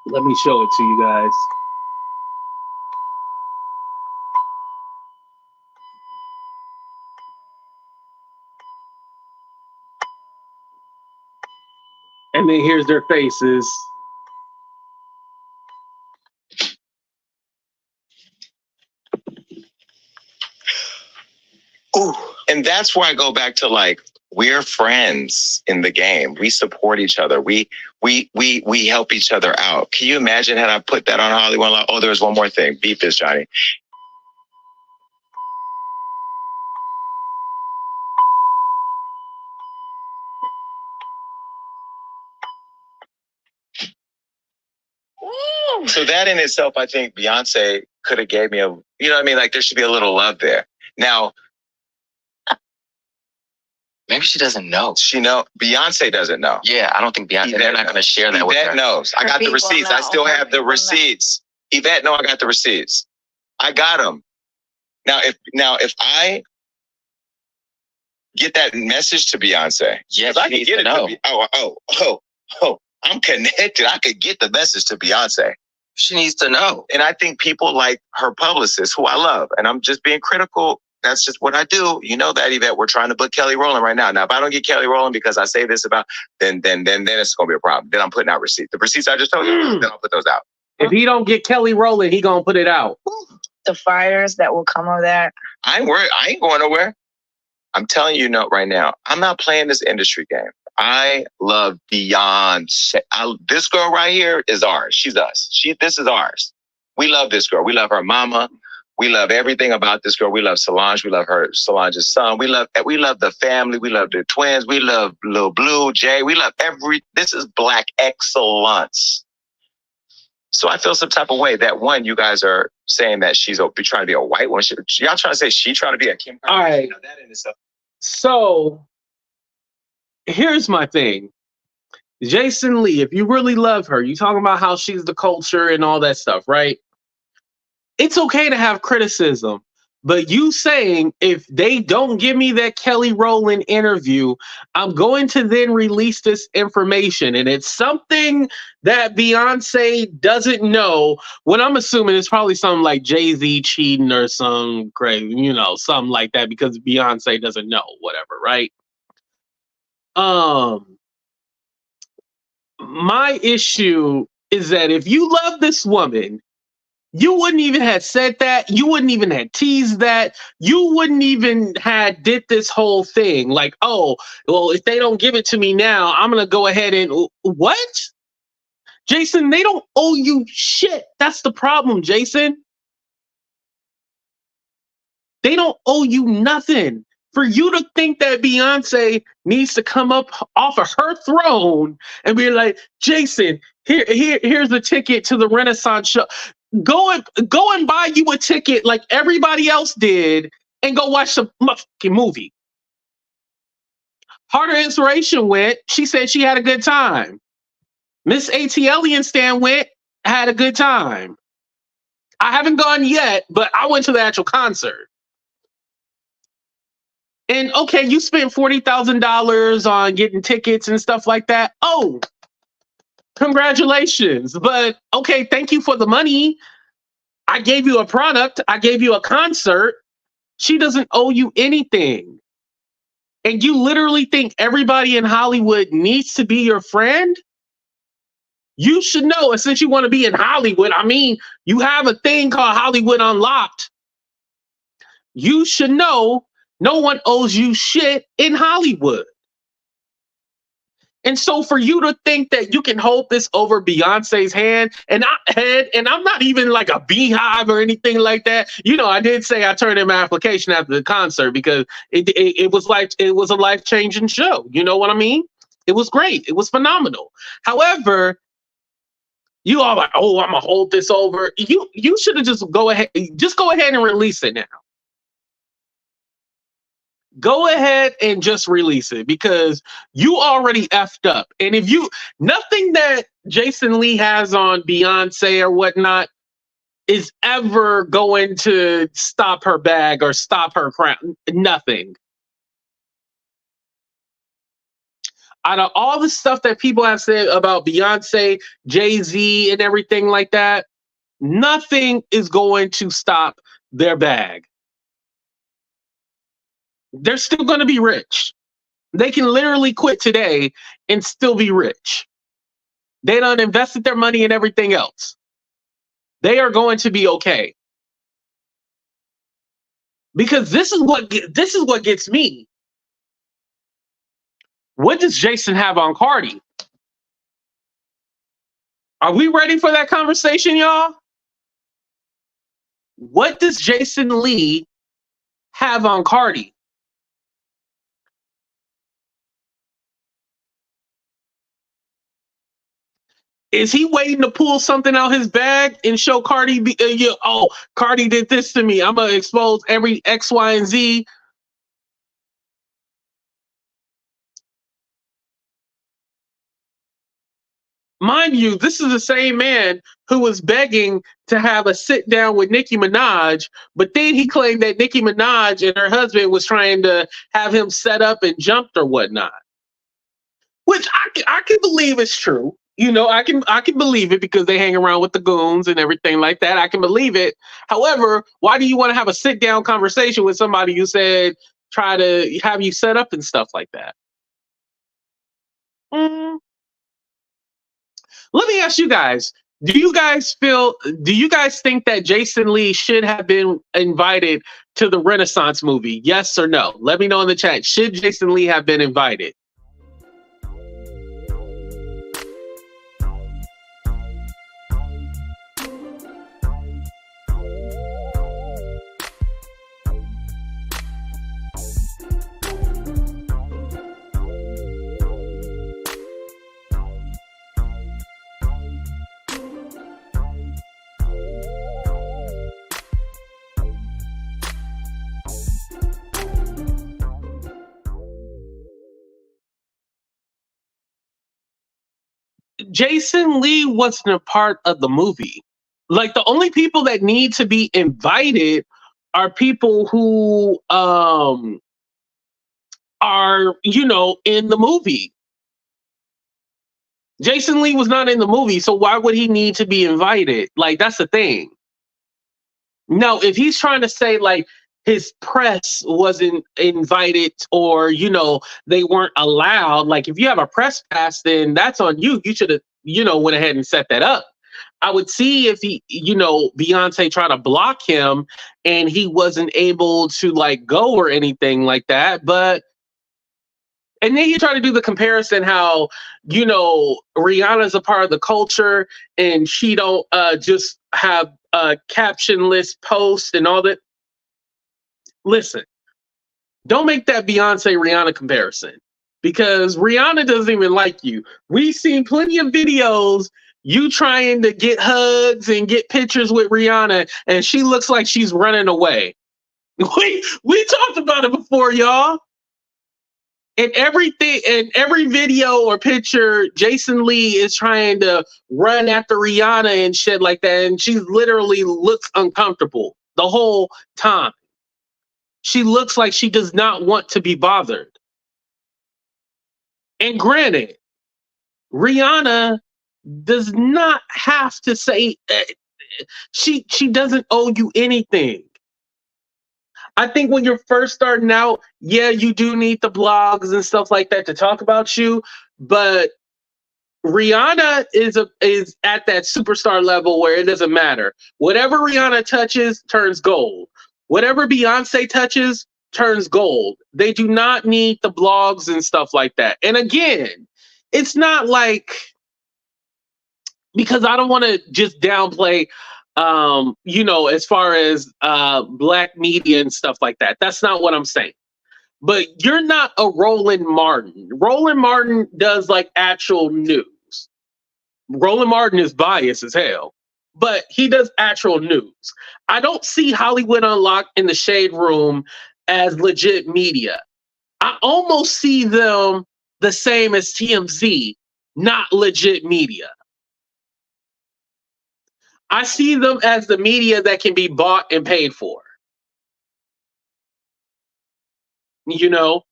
Let me show it to you guys. And then here's their faces. Ooh. And that's where I go back to like, we're friends in the game. We support each other. We help each other out. Can you imagine had I put that on Hollywood? Oh, there was one more thing. Beep this, Johnny. So that in itself, I think Beyonce could have gave me a, you know what I mean? Like there should be a little love there. Now, maybe she doesn't know. Beyonce doesn't know. Yeah, I don't think Beyonce, they're not going to share that with her. Yvette knows. I got the receipts. I still have the receipts. Yvette, no, I got the receipts. I got them. Now, if I get that message to Beyonce, yes, I can get it. I'm connected. I could get the message to Beyonce. She needs to know. And I think people like her publicist, who I love, and I'm just being critical. That's just what I do. You know that, Yvette. We're trying to book Kelly Rowland right now. Now, if I don't get Kelly Rowland because I say this about, then it's going to be a problem. Then I'm putting out receipts. The receipts I just told you, then I'll put those out. If he don't get Kelly Rowland, he going to put it out. The fires that will come of that. I ain't worried. I ain't going nowhere. I'm telling you right now, I'm not playing this industry game. I love Beyonce. This girl right here is ours. She's us. This is ours. We love this girl. We love her mama. We love everything about this girl. We love Solange. We love Solange's son. We love the family. We love the twins. We love Lil Blue, Jay. We love this is Black excellence. So I feel some type of way that one, you guys are saying that she's trying to be a white woman. Y'all trying to say she trying to be a Kim Kardashian? All right. That in itself. So here's my thing. Jason Lee, if you really love her, you talking about how she's the culture and all that stuff, right? It's okay to have criticism, but you saying if they don't give me that Kelly Rowland interview, I'm going to then release this information. And it's something that Beyonce doesn't know. What I'm assuming is probably something like Jay-Z cheating or some crazy, something like that, because Beyonce doesn't know, whatever, right? My issue is that if you love this woman, you wouldn't even have said that. You wouldn't even have teased that. You wouldn't even have did this whole thing. Like, oh, well, if they don't give it to me now, I'm going to go ahead and... What? Jason, they don't owe you shit. That's the problem, Jason. They don't owe you nothing. For you to think that Beyonce needs to come up off of her throne and be like, Jason, here's a ticket to the Renaissance show. Go and buy you a ticket like everybody else did and go watch the fucking movie. Heart of Inspiration went. She said she had a good time. Miss ATL and Stan went, had a good time. I haven't gone yet, but I went to the actual concert. And okay, you spent $40,000 on getting tickets and stuff like that. Oh, congratulations. But okay, thank you for the money. I gave you a product. I gave you a concert. She doesn't owe you anything. And you literally think everybody in Hollywood needs to be your friend? You should know. And since you want to be in Hollywood, you have a thing called Hollywood Unlocked. You should know no one owes you shit in Hollywood. And so for you to think that you can hold this over Beyonce's head, and I'm not even like a beehive or anything like that. I did say I turned in my application after the concert because it was a life-changing show. You know what I mean? It was great. It was phenomenal. However, you all like, oh, I'm gonna hold this over. You should have just go ahead and release it now. Go ahead and just release it because you already effed up. And nothing that Jason Lee has on Beyonce or whatnot is ever going to stop her bag or stop her crown. Nothing. Out of all the stuff that people have said about Beyonce, Jay-Z, and everything like that, nothing is going to stop their bag. They're still going to be rich. They can literally quit today and still be rich. They done invested their money in everything else. They are going to be okay. Because this is what gets me. What does Jason have on Cardi? Are we ready for that conversation, y'all? What does Jason Lee have on Cardi? Is he waiting to pull something out his bag and show Cardi? Cardi did this to me. I'm gonna expose every X, Y, and Z. Mind you, this is the same man who was begging to have a sit down with Nicki Minaj, but then he claimed that Nicki Minaj and her husband was trying to have him set up and jumped or whatnot. Which I can believe is true. You know, I can believe it because they hang around with the goons and everything like that. I can believe it. However, why do you want to have a sit down conversation with somebody who said try to have you set up and stuff like that? Mm. Let me ask you guys. Do you guys think that Jason Lee should have been invited to the Renaissance movie? Yes or no? Let me know in the chat. Should Jason Lee have been invited? Jason Lee wasn't a part of the movie. Like, the only people that need to be invited are people who are, you know, in the movie. Jason Lee was not in the movie, so why would he need to be invited? Like, that's the thing. Now, if he's trying to say like his press wasn't invited, or, you know, they weren't allowed, like if you have a press pass, then that's on you. You should have, you know, went ahead and set that up. I would see if he, you know, Beyonce tried to block him and he wasn't able to like go or anything like that. But and then you try to do the comparison how, you know, Rihanna's a part of the culture and she don't just have captionless posts and all that. Listen, don't make that Beyonce Rihanna comparison, because Rihanna doesn't even like you. We've seen plenty of videos you trying to get hugs and get pictures with Rihanna, and she looks like she's running away. We talked about it before, y'all. And everything, in every video or picture, Jason Lee is trying to run after Rihanna and shit like that, and she literally looks uncomfortable the whole time. She looks like she does not want to be bothered. And granted, Rihanna does not have to say she doesn't owe you anything. I think when you're first starting out, yeah, you do need the blogs and stuff like that to talk about you, but Rihanna is at that superstar level where it doesn't matter. Whatever Rihanna touches turns gold. Whatever Beyonce touches turns gold. They do not need the blogs and stuff like that. And again, it's not like, because I don't want to just downplay you know, as far as black media and stuff like that. That's not what I'm saying. But you're not a Roland Martin. Roland Martin does like actual news. Roland Martin is biased as hell, but he does actual news. I don't see Hollywood Unlocked in the Shade Room as legit media. I almost see them the same as TMZ, not legit media. I see them as the media that can be bought and paid for. You know,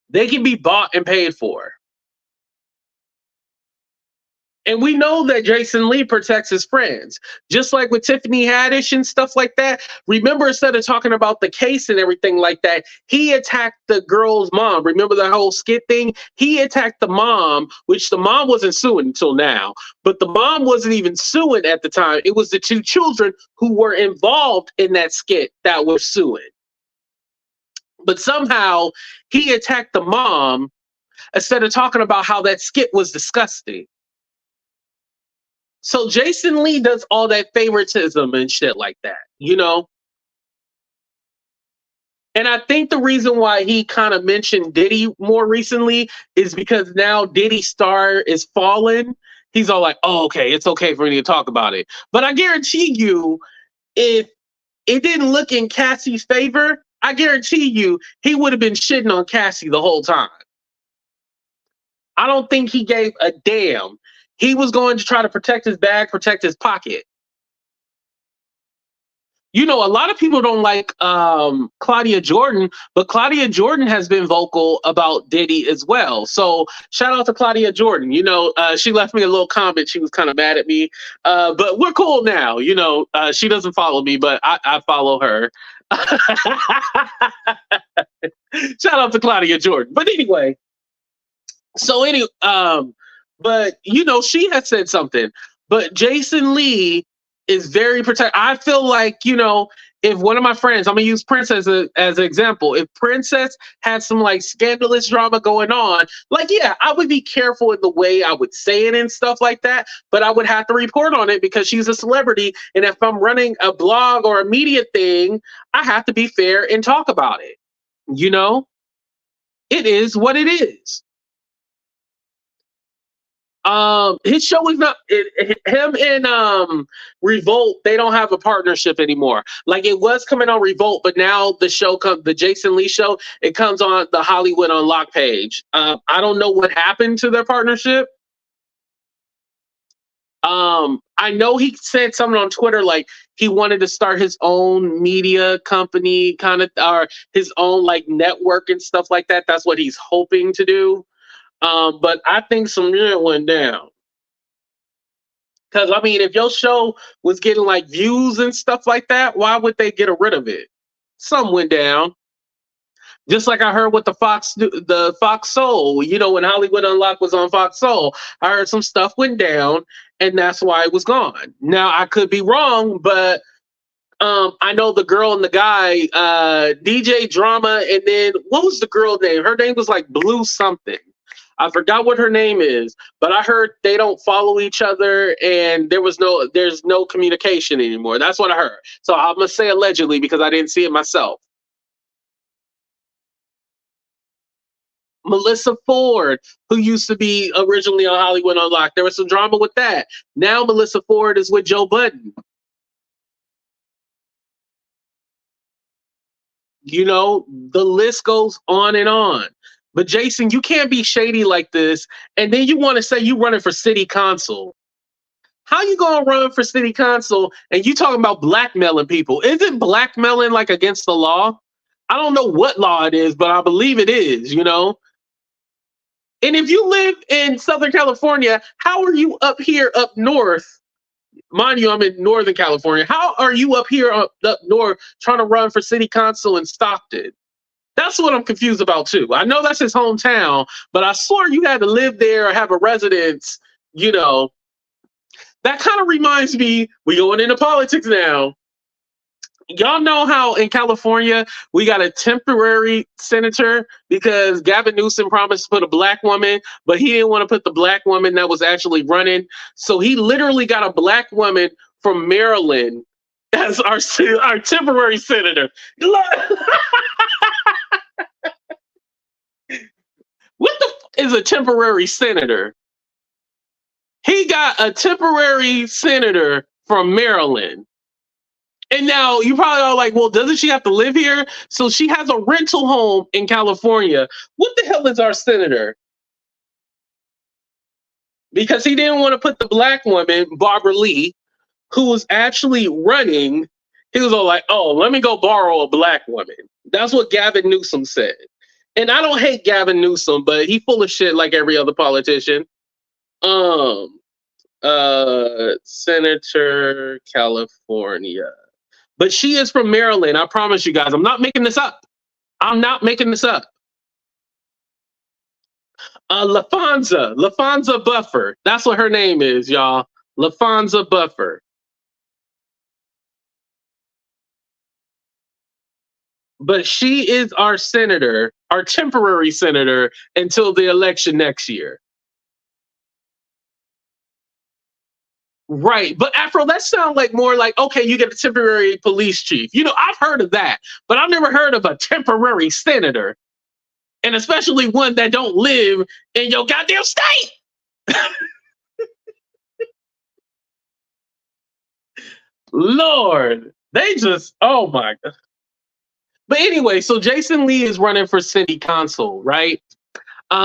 they can be bought and paid for. And we know that Jason Lee protects his friends, just like with Tiffany Haddish and stuff like that. Remember, instead of talking about the case and everything like that, he attacked the girl's mom. Remember the whole skit thing? He attacked the mom, which the mom wasn't suing until now, but the mom wasn't even suing at the time. It was the two children who were involved in that skit that were suing. But somehow he attacked the mom instead of talking about how that skit was disgusting. So Jason Lee does all that favoritism and shit like that, you know? And I think the reason why he kind of mentioned Diddy more recently is because now Diddy's star is fallen. He's all like, oh, okay, it's okay for me to talk about it. But I guarantee you, if it didn't look in Cassie's favor, I guarantee you he would have been shitting on Cassie the whole time. I don't think he gave a damn. He was going to try to protect his bag, protect his pocket. you know, a lot of people don't like Claudia Jordan, but Claudia Jordan has been vocal about Diddy as well. So shout out to Claudia Jordan. You know, she left me a little comment. She was kind of mad at me, but we're cool now. You know, she doesn't follow me, but I follow her. Shout out to Claudia Jordan. But anyway, but you know, she had said something. But Jason Lee is very protective. I feel like, you know, if one of my friends, I'm gonna use Princess as an example. If Princess had some like scandalous drama going on, like, yeah, I would be careful in the way I would say it and stuff like that, but I would have to report on it because she's a celebrity. And if I'm running a blog or a media thing, I have to be fair and talk about it. You know, it is what it is. His show is not him and Revolt. They don't have a partnership anymore. Like, it was coming on Revolt, but now the Jason Lee show, it comes on the Hollywood Unlocked page. I don't know what happened to their partnership. I know he said something on Twitter like he wanted to start his own media company, kind of, or his own like network and stuff like that. That's what he's hoping to do. But I think some shit went down. Because, I mean, if your show was getting like views and stuff like that, why would they get rid of it? Some went down. Just like I heard with the Fox Soul, you know, when Hollywood Unlocked was on Fox Soul, I heard some stuff went down and that's why it was gone. Now, I could be wrong, but I know the girl and the guy, DJ Drama, and then what was the girl name? Her name was like Blue something. I forgot what her name is, but I heard they don't follow each other and there's no communication anymore. That's what I heard. So I'm gonna say allegedly because I didn't see it myself. Melissa Ford, who used to be originally on Hollywood Unlocked, there was some drama with that. Now Melissa Ford is with Joe Budden. You know, the list goes on and on. But Jason, you can't be shady like this, and then you want to say you running for city council. How you gonna run for city council and you talking about blackmailing people? Isn't blackmailing like against the law? I don't know what law it is, but I believe it is, you know? And if you live in Southern California, how are you up here up north? Mind you, I'm in Northern California. How are you up here up north trying to run for city council in Stockton? That's what I'm confused about too. I know that's his hometown, but I swear you had to live there or have a residence, you know. That kind of reminds me, we going into politics now. Y'all know how in California we got a temporary senator because Gavin Newsom promised to put a black woman, but he didn't want to put the black woman that was actually running. So he literally got a black woman from Maryland as our temporary senator. What the is a temporary senator? He got a temporary senator from Maryland. And now you probably are like, well, doesn't she have to live here? So she has a rental home in California. What the hell is our senator? Because he didn't want to put the black woman, Barbara Lee, who was actually running. He was all like, oh, let me go borrow a black woman. That's what Gavin Newsom said. And I don't hate Gavin Newsom, but he full of shit like every other politician. Senator California. But she is from Maryland. I promise you guys. I'm not making this up. I'm not making this up. LaFonza Buffer. That's what her name is, y'all. LaFonza Buffer. But she is our senator, our temporary senator, until the election next year. Right. But Afro, that sounds like more like, okay, you get a temporary police chief. You know, I've heard of that, but I've never heard of a temporary senator. And especially one that don't live in your goddamn state. Lord, they just, oh my God. But anyway, so Jason Lee is running for city council, right?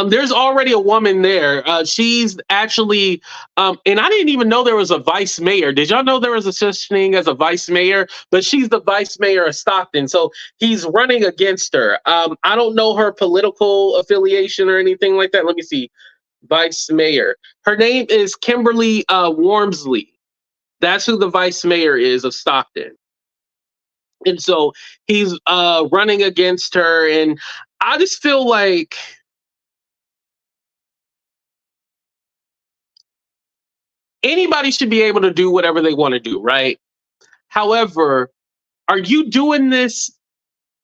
There's already a woman there. She's actually, and I didn't even know there was a vice mayor. Did y'all know there was a such thing as a vice mayor? But she's the vice mayor of Stockton. So he's running against her. I don't know her political affiliation or anything like that. Let me see. Vice mayor. Her name is Kimberly Wormsley. That's who the vice mayor is of Stockton. And so he's running against her. And I just feel like anybody should be able to do whatever they want to do, right? However, are you doing this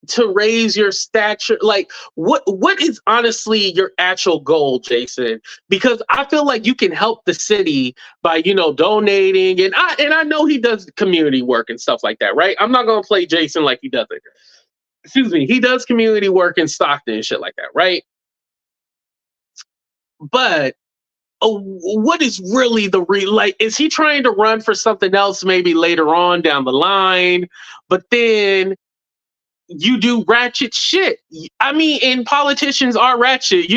to raise your stature? Like, what is honestly your actual goal, Jason? Because I feel like you can help the city by, donating, and I know he does community work and stuff like that, right? I'm not gonna play Jason like he doesn't. Excuse me, he does community work in Stockton and shit like that, right? But what is really the like? Is he trying to run for something else maybe later on down the line? But then you do ratchet shit. I mean, and politicians are ratchet.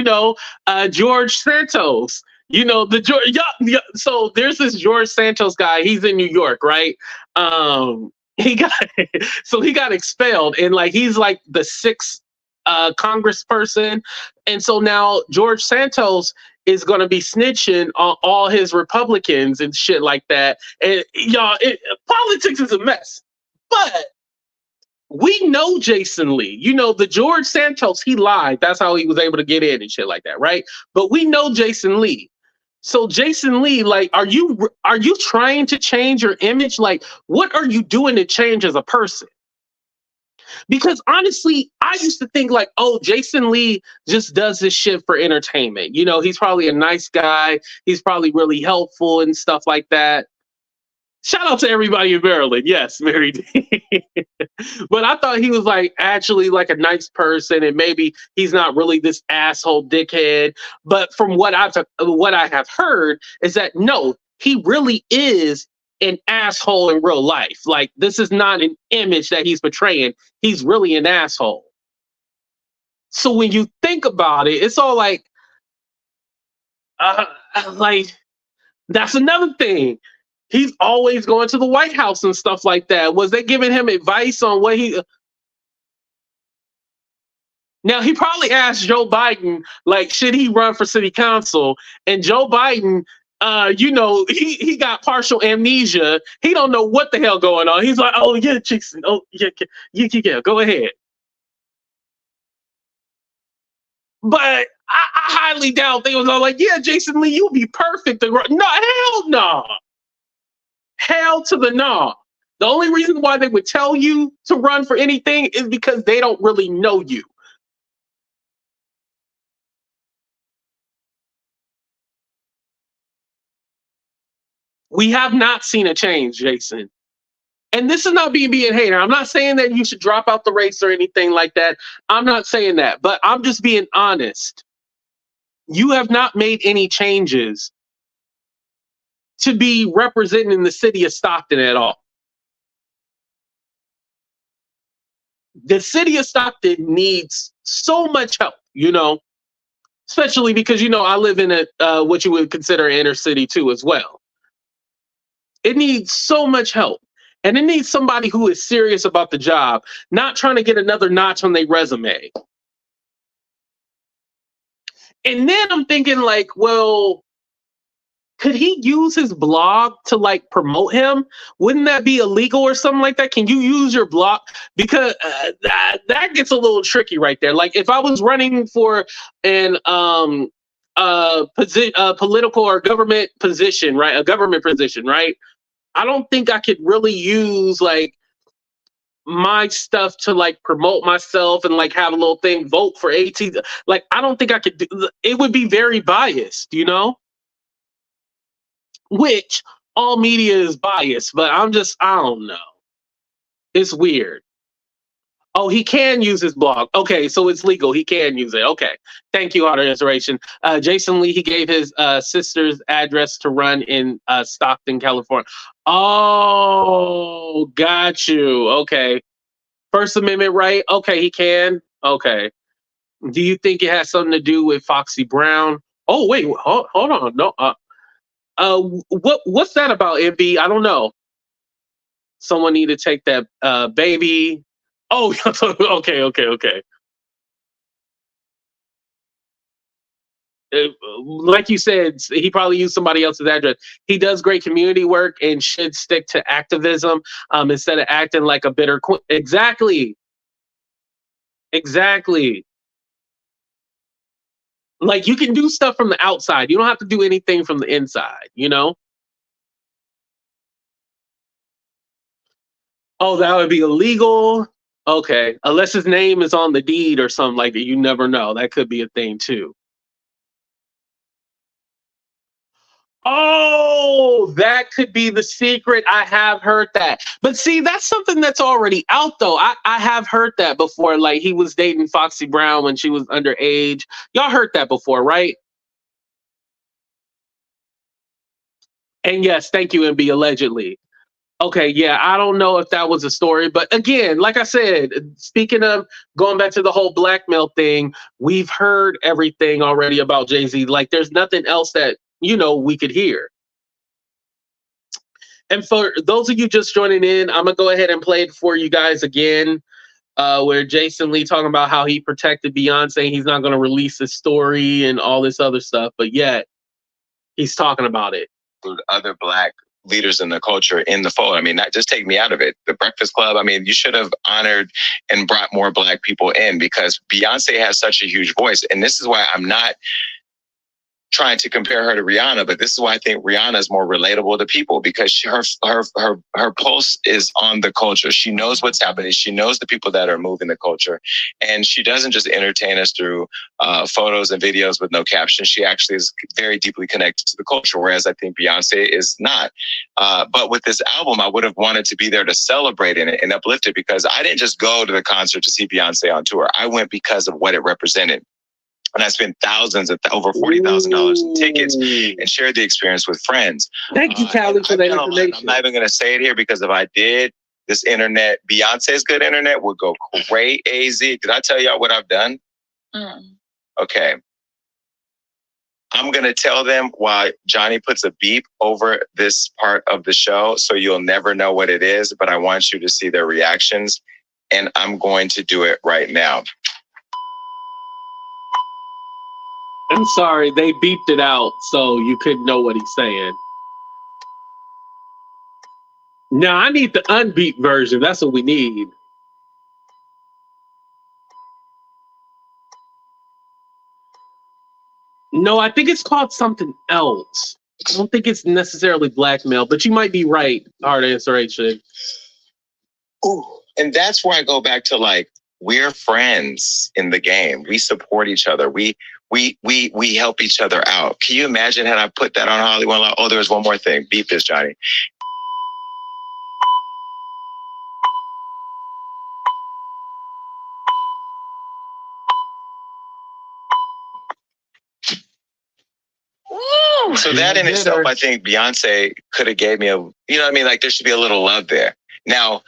George Santos. The George. Yeah, so there's this George Santos guy. He's in New York, right? He got expelled, and like he's like the sixth congressperson, and so now George Santos is going to be snitching on all his Republicans and shit like that. And y'all, politics is a mess. But we know Jason Lee. The George Santos, he lied. That's how he was able to get in and shit like that, right? But we know Jason Lee. So Jason Lee, like, are you trying to change your image? Like, what are you doing to change as a person? Because honestly, I used to think like, oh, Jason Lee just does this shit for entertainment. He's probably a nice guy. He's probably really helpful and stuff like that. Shout out to everybody in Maryland. Yes, Mary D. But I thought he was like actually like a nice person, and maybe he's not really this asshole dickhead. But from what I have heard is that no, he really is an asshole in real life. Like, this is not an image that he's portraying. He's really an asshole. So when you think about it, it's all like that's another thing. He's always going to the White House and stuff like that. Was they giving him advice on what he... Now, he probably asked Joe Biden, like, should he run for city council? And Joe Biden, he got partial amnesia. He don't know what the hell going on. He's like, oh, yeah, Jason. Oh, yeah, go ahead. But I highly doubt they was all like, yeah, Jason Lee, you'll be perfect. No, hell no. Hell to the no. The only reason why they would tell you to run for anything is because they don't really know you. We have not seen a change, Jason. And this is not being a hater. I'm not saying that you should drop out the race or anything like that. I'm not saying that, but I'm just being honest. You have not made any changes to be representing the city of Stockton at all. The city of Stockton needs so much help, especially because, I live in what you would consider inner city too as well. It needs so much help. And it needs somebody who is serious about the job, not trying to get another notch on their resume. And then I'm thinking like, well, could he use his blog to like promote him? Wouldn't that be illegal or something like that? Can you use your blog? Because that gets a little tricky right there. Like if I was running for an political or government position, right? A government position, right? I don't think I could really use like my stuff to like promote myself and like have a little thing, vote for AT. Like, I don't think I could do it. Would be very biased, which all media is biased, but I don't know. It's weird. Oh, he can use his blog. Okay, so it's legal. He can use it. Okay. Thank you, Auto Inspiration. Jason Lee, he gave his sister's address to run in Stockton, California. Oh, got you. Okay. First Amendment right? Okay, he can. Okay. Do you think it has something to do with Foxy Brown? Oh wait, hold on. No, what's that about, MB? I don't know. Someone need to take that baby. Oh, okay. Like you said, he probably used somebody else's address. He does great community work and should stick to activism instead of acting like a bitter queen. Exactly. Like, you can do stuff from the outside. You don't have to do anything from the inside, you know? Oh, that would be illegal? Okay. Unless his name is on the deed or something like that. You never know. That could be a thing too. Oh, that could be the secret. I have heard that. But see, that's something that's already out though. I have heard that before. Like, he was dating Foxy Brown when she was underage. Y'all heard that before, right? And yes, thank you, MB, allegedly. Okay, yeah, I don't know if that was a story, but again, like I said, speaking of going back to the whole blackmail thing, we've heard everything already about Jay-Z. Like, there's nothing else that, you know, we could hear. And for those of you just joining in, I'm gonna go ahead and play it for you guys again, where Jason Lee talking about how he protected Beyonce. He's not gonna release his story and all this other stuff, but yet he's talking about it. Other Black leaders in the culture in the fold. I mean, not just take me out of it. The Breakfast Club, I mean, you should have honored and brought more Black people in, because Beyonce has such a huge voice. And this is why I'm not trying to compare her to Rihanna, but this is why I think Rihanna is more relatable to people, because her pulse is on the culture. She knows what's happening. She knows the people that are moving the culture, and she doesn't just entertain us through photos and videos with no caption. She actually is very deeply connected to the culture, whereas I think Beyonce is not. But with this album, I would have wanted to be there to celebrate it and uplift it, because I didn't just go to the concert to see Beyonce on tour. I went because of what it represented. And I spent thousands of over $40,000 in tickets and shared the experience with friends. Thank you, Callie, for that information. I'm not even going to say it here, because if I did, this internet, Beyonce's good internet, would go crazy. Did I tell y'all what I've done? Okay. I'm going to tell them why Johnny puts a beep over this part of the show, so you'll never know what it is, but I want you to see their reactions, and I'm going to do it right now. I'm sorry, they beeped it out so you couldn't know what he's saying. Now, I need the unbeat version. That's what we need. No, I think it's called something else. I don't think it's necessarily blackmail, but you might be right, Hard Answer H. Ooh. And that's where I go back to, like, we're friends in the game. We support each other. We help each other out. Can you imagine had I put that on Hollywood? Oh, there was one more thing. Beep this, Johnny. Ooh, so that in itself, I think Beyonce could have gave me a, you know what I mean? Like, there should be a little love there. Now,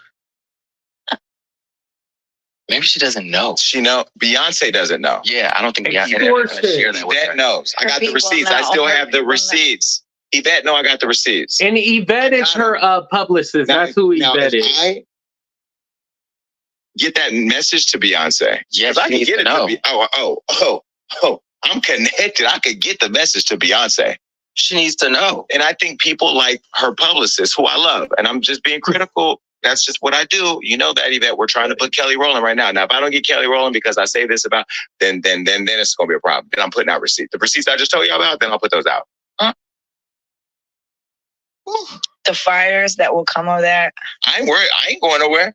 maybe she doesn't know. Beyonce doesn't know. Yeah, I don't think Beyonce ever share that with her. Yvette knows. I got the receipts. I still have the receipts. Yvette, no, I got the receipts. And Yvette is her publicist. That's who Yvette is. I get that message to Beyonce. Yes, I can get it to I'm connected. I could get the message to Beyonce. She needs to know. And I think people like her publicist, who I love, and I'm just being critical. That's just what I do. You know that, Yvette. We're trying to put Kelly Rowland right now. Now, if I don't get Kelly Rowland because I say this about, then it's going to be a problem. Then I'm putting out receipts. The receipts I just told you about, then I'll put those out. Huh? The fires that will come of that. I ain't worried. I ain't going nowhere.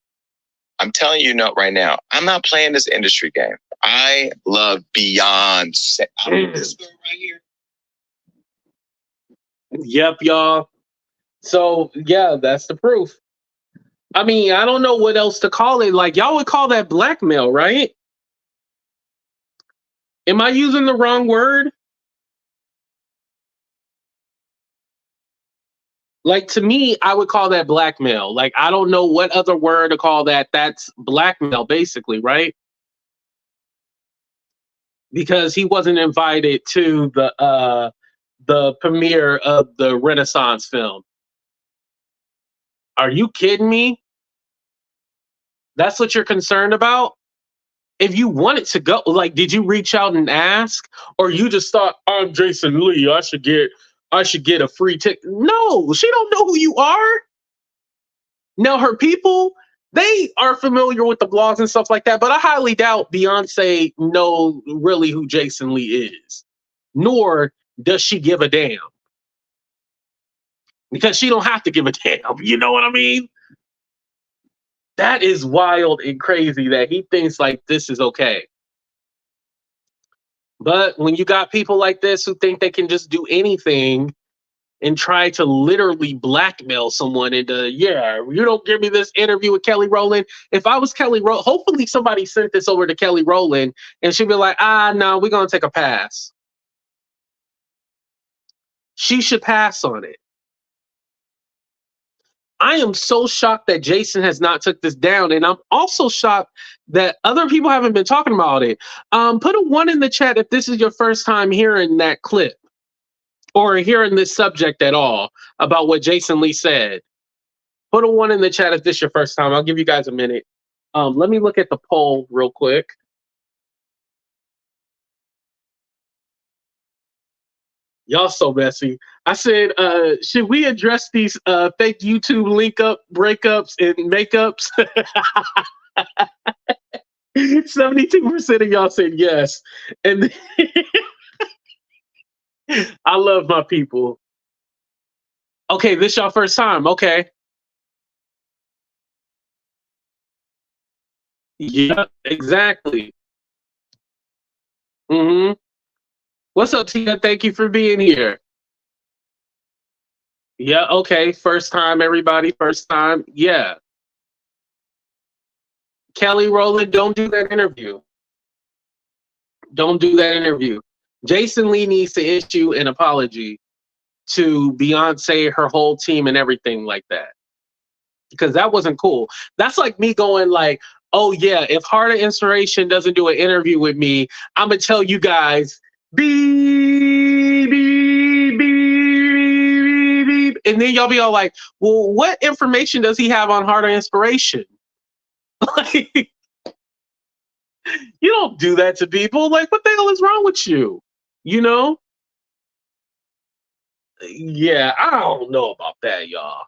I'm telling you right now, I'm not playing this industry game. I love Beyonce. This girl right here. Yep, y'all. So, yeah, that's the proof. I mean, I don't know what else to call it. Like, y'all would call that blackmail, right? Am I using the wrong word? Like, to me, I would call that blackmail. Like, I don't know what other word to call that. That's blackmail, basically, right? because he wasn't invited to the premiere of the Renaissance film. Are you kidding me? That's what you're concerned about? If you wanted to go, like, did you reach out and ask, or you just thought, I'm Jason Lee, I should get a free ticket? No, she don't know who you are. Now her people, they are familiar with the blogs and stuff like that, but I highly doubt Beyonce know really who Jason Lee is, nor does she give a damn, because she don't have to give a damn. You know what I mean? That is wild and crazy that he thinks like this is okay. But when you got people like this who think they can just do anything and try to literally blackmail someone into, yeah, you don't give me this interview with Kelly Rowland. If I was Kelly Rowland, hopefully somebody sent this over to Kelly Rowland and she'd be like, no, we're going to take a pass. She should pass on it. I am so shocked that Jason has not took this down, and I'm also shocked that other people haven't been talking about it. Put a 1 in the chat if this is your first time hearing that clip or hearing this subject at all about what Jason Lee said. Put a 1 in the chat if this is your first time. I'll give you guys a minute. Let me look at the poll real quick. Y'all so messy. I said, should we address these fake YouTube link up breakups and makeups? 72% of y'all said yes. And I love my people. Okay, this y'all first time. Okay. Yeah, exactly. Mm-hmm. What's up, Tia? Thank you for being here. Yeah, okay. First time, everybody. First time. Yeah. Kelly Rowland, don't do that interview. Don't do that interview. Jason Lee needs to issue an apology to Beyonce, her whole team, and everything like that. Because that wasn't cool. That's like me going like, oh yeah, if Heart of Inspiration doesn't do an interview with me, I'm going to tell you guys, beep, beep, beep, beep, beep. And then y'all be all like, well, what information does he have on Heart of Inspiration? Like, you don't do that to people. Like, what the hell is wrong with you? You know? Yeah, I don't know about that, y'all.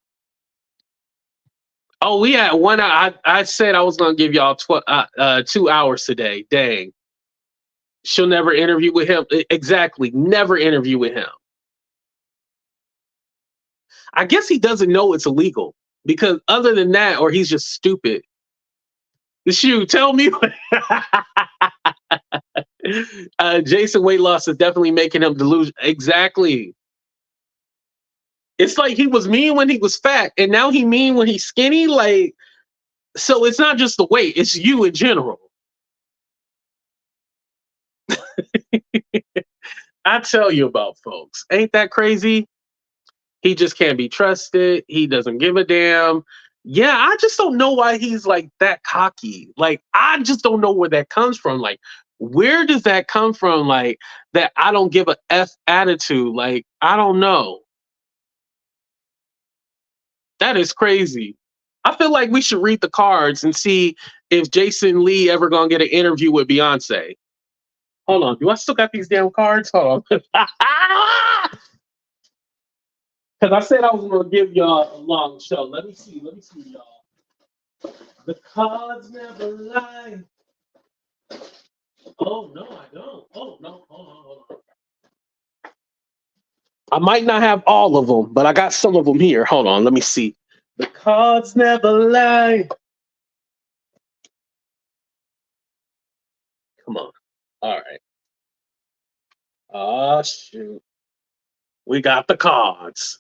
Oh, we had 1 hour. I said I was going to give y'all 2 hours today. Dang. She'll never interview with him. Exactly. Never interview with him. I guess he doesn't know it's illegal, because other than that, or he's just stupid. Shoot, tell me. Jason weight loss is definitely making him delusional. Exactly. It's like he was mean when he was fat, and now he mean when he's skinny. Like, so it's not just the weight, it's you in general. I tell you about folks. Ain't that crazy? He just can't be trusted. He doesn't give a damn. Yeah, I just don't know why he's like that cocky. Like, I just don't know where that comes from. Like, where does that come from? Like, that I don't give a F attitude. Like, I don't know. That is crazy. I feel like we should read the cards and see if Jason Lee ever gonna get an interview with Beyonce. Hold on, do I still got these damn cards? Hold on. Because I said I was gonna give y'all a long show. Let me see, y'all. The cards never lie. Oh no, I don't. Oh no, hold on. I might not have all of them, but I got some of them here. Hold on, let me see. The cards never lie. Come on. All right. Oh, shoot. We got the cards.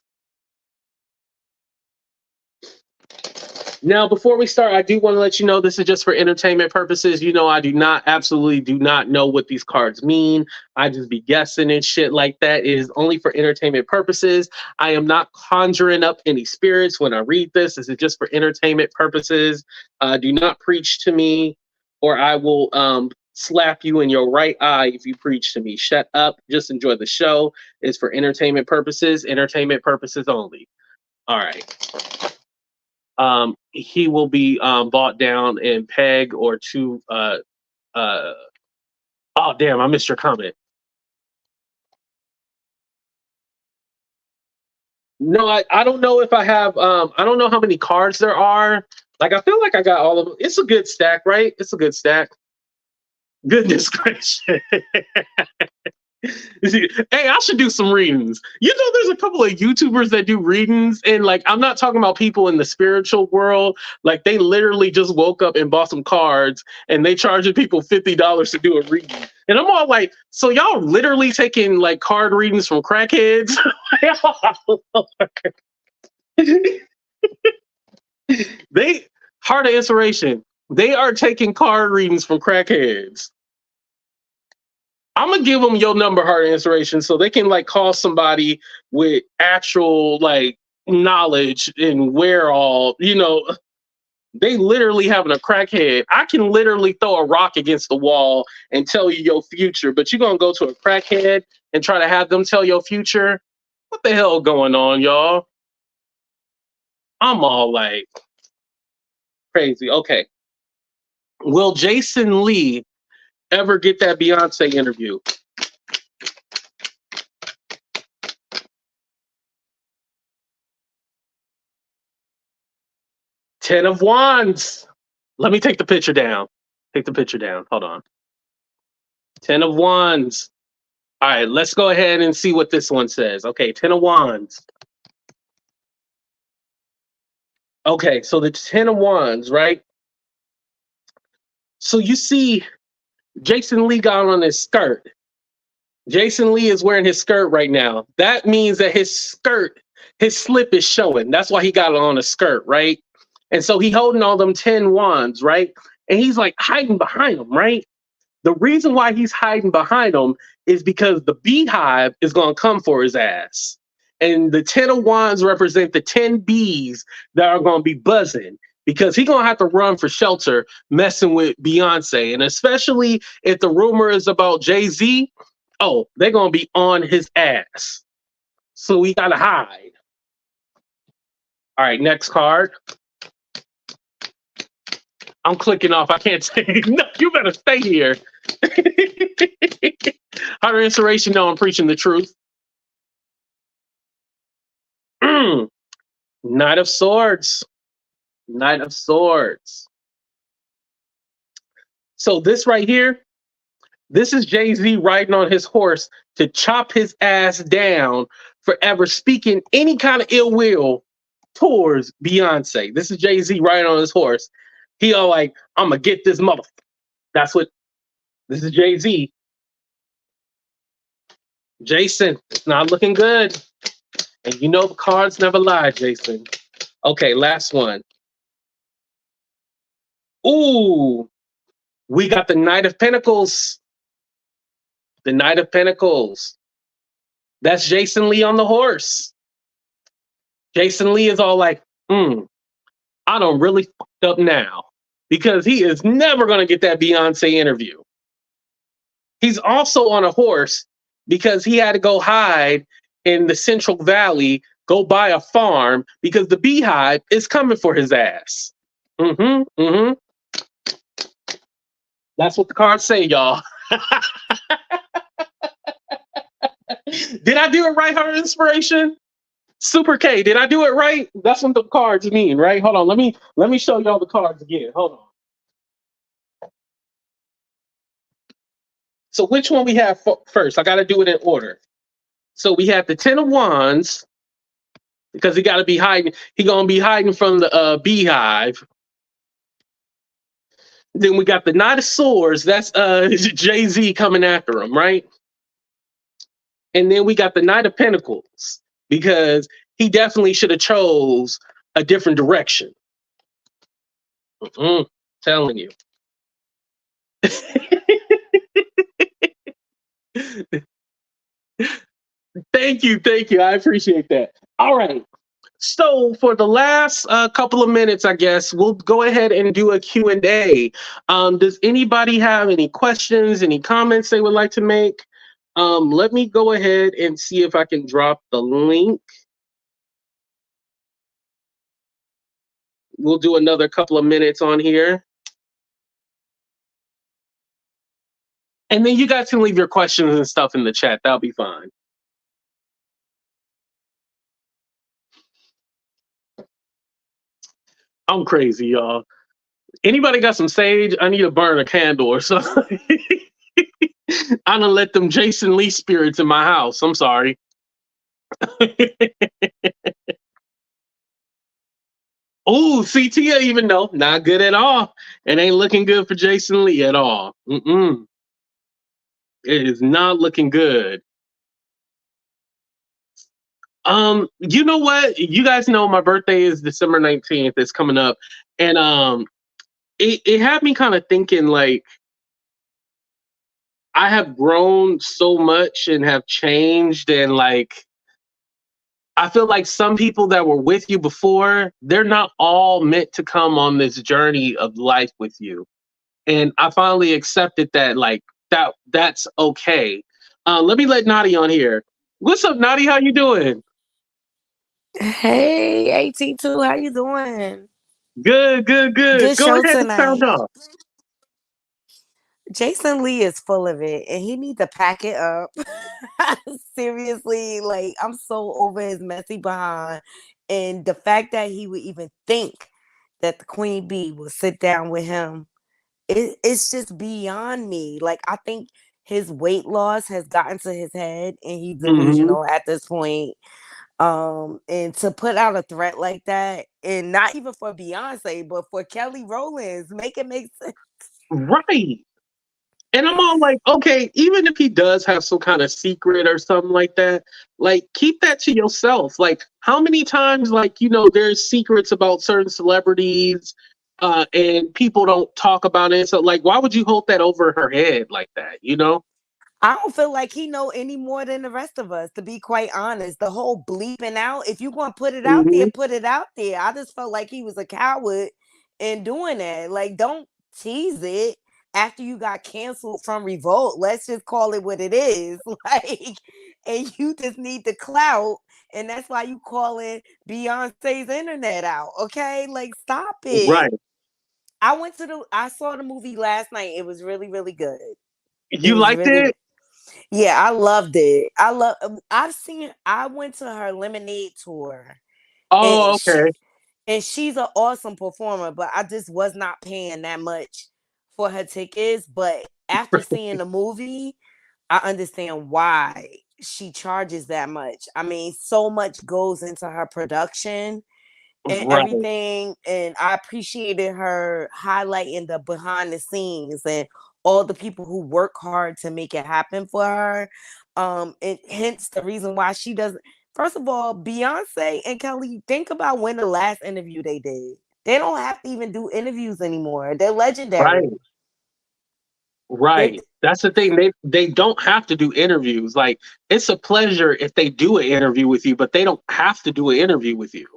Now, before we start, I do want to let you know this is just for entertainment purposes. You know, I absolutely do not know what these cards mean. I just be guessing and shit like that. It is only for entertainment purposes. I am not conjuring up any spirits when I read this. This is just for entertainment purposes. Do not preach to me, or I will slap you in your right eye if you preach to me. Shut up. Just enjoy the show. It's for entertainment purposes only. All right. He will be bought down in peg or two. Oh damn! I missed your comment. No, I don't know if I have. I don't know how many cards there are. Like I feel like I got all of them. It's a good stack, right? It's a good stack. Goodness gracious. Hey, I should do some readings. You know, there's a couple of YouTubers that do readings, and like, I'm not talking about people in the spiritual world. Like, they literally just woke up and bought some cards, and they charging people $50 to do a reading. And I'm all like, so y'all literally taking like card readings from crackheads? They Heart of Inspiration. They are taking card readings from crackheads. I'm gonna give them your number, Heart of Inspiration, so they can like call somebody with actual like knowledge and where all, you know, they literally having a crackhead. I can literally throw a rock against the wall and tell you your future, but you're gonna go to a crackhead and try to have them tell your future? What the hell going on, y'all? I'm all like crazy. Okay. Will Jason Lee ever get that Beyonce interview? Ten of Wands. Let me take the picture down. Take the picture down. Hold on. Ten of Wands. All right, let's go ahead and see what this one says. Okay, Ten of Wands. Okay, so the Ten of Wands, right? So you see Jason Lee got on his skirt. Jason Lee is wearing his skirt right now. That means that his skirt, his slip is showing. That's why he got it on a skirt, right? And so he holding all them 10 wands, right? And he's like hiding behind them, right? The reason why he's hiding behind them is because the beehive is going to come for his ass. And the 10 of wands represent the 10 bees that are going to be buzzing, because he's going to have to run for shelter messing with Beyonce. And especially if the rumor is about Jay-Z, oh, they're going to be on his ass. So we got to hide. All right, next card. I'm clicking off. I can't say, no, you better stay here. Heart of Inspiration, no, I'm preaching the truth. Knight of Swords. Knight of Swords. So this right here, this is Jay-Z riding on his horse to chop his ass down for ever speaking any kind of ill will towards Beyonce. This is Jay-Z riding on his horse. He all like, I'm gonna get this mother. That's what, this is Jay-Z. Jason, it's not looking good. And you know the cards never lie, Jason. Okay, last one. Ooh, we got the Knight of Pentacles. The Knight of Pentacles. That's Jason Lee on the horse. Jason Lee is all like, I done really fucked up now, because he is never going to get that Beyonce interview. He's also on a horse because he had to go hide in the Central Valley, go buy a farm, because the beehive is coming for his ass. That's what the cards say, y'all. Did I do it right, Heart of Inspiration? Super K, did I do it right? That's what the cards mean, right? Hold on, let me show y'all the cards again. Hold on. So which one we have first? I got to do it in order. So we have the 10 of Wands, because he got to be hiding. He gonna be hiding from the beehive. Then we got the Knight of Swords. That's Jay-Z coming after him, right? And then we got the Knight of Pentacles, because he definitely should have chose a different direction. Telling you. Thank you. I appreciate that. All right. So for the last couple of minutes, I guess we'll go ahead and do a Q&A. Does anybody have any questions, any comments they would like to make? Let me go ahead and see if I can drop the link. We'll do another couple of minutes on here. And then you guys can leave your questions and stuff in the chat. That'll be fine. I'm crazy, y'all. Anybody got some sage? I need to burn a candle or something. I done let them Jason Lee spirits in my house. I'm sorry. Oh, CTA even though not good at all. It ain't looking good for Jason Lee at all. It is not looking good. You know what? You guys know my birthday is December 19th. It's coming up. And it had me kind of thinking like I have grown so much and have changed, and like I feel like some people that were with you before, they're not all meant to come on this journey of life with you. And I finally accepted that, like that's okay. Let me let Nadi on here. What's up, Nadi? How you doing? Hey, AT2, how you doing? Good. Good Go show ahead and sound tonight. off. Jason Lee is full of it, and he needs to pack it up. Seriously, like I'm so over his messy behind, and the fact that he would even think that the Queen Bee will sit down with him, it's just beyond me. Like I think his weight loss has gotten to his head, and he's delusional at this point. And to put out a threat like that, and not even for Beyonce, but for Kelly Rowland, make it make sense. Right. And I'm all like, okay, even if he does have some kind of secret or something like that, like keep that to yourself. Like how many times, like, you know, there's secrets about certain celebrities and people don't talk about it. So like, why would you hold that over her head like that, you know? I don't feel like he know any more than the rest of us, to be quite honest. The whole bleeping out, if you want to put it out there, put it out there. I just felt like he was a coward in doing that. Like, don't tease it after you got canceled from Revolt. Let's just call it what it is. Like, and you just need the clout, and that's why you calling Beyonce's internet out. Okay, like stop it. Right. I saw the movie last night. It was really, really good. It You was liked really it? Yeah, I loved it. I went to her Lemonade tour, Oh, and okay. she's an awesome performer, but I just was not paying that much for her tickets. But after seeing the movie, I understand why she charges that much. I mean, so much goes into her production and Right. everything, and I appreciated her highlighting the behind the scenes and all the people who work hard to make it happen for her. And hence the reason why she doesn't. First of all, Beyonce and Kelly, think about when the last interview they did. They don't have to even do interviews anymore. They're legendary. Right. That's the thing. They don't have to do interviews. Like it's a pleasure if they do an interview with you, but they don't have to do an interview with you.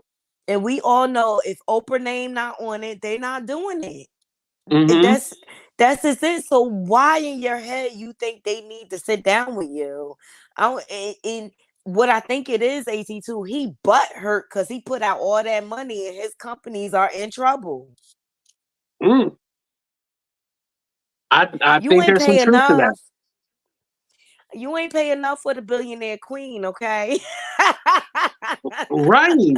And we all know if Oprah name not on it, they're not doing it. That's just it. So why in your head you think they need to sit down with you? And what I think it is, AT2, he butt hurt because he put out all that money and his companies are in trouble. I You think ain't there's some pay truth to that. enough. You ain't pay enough for the billionaire queen, okay? Right.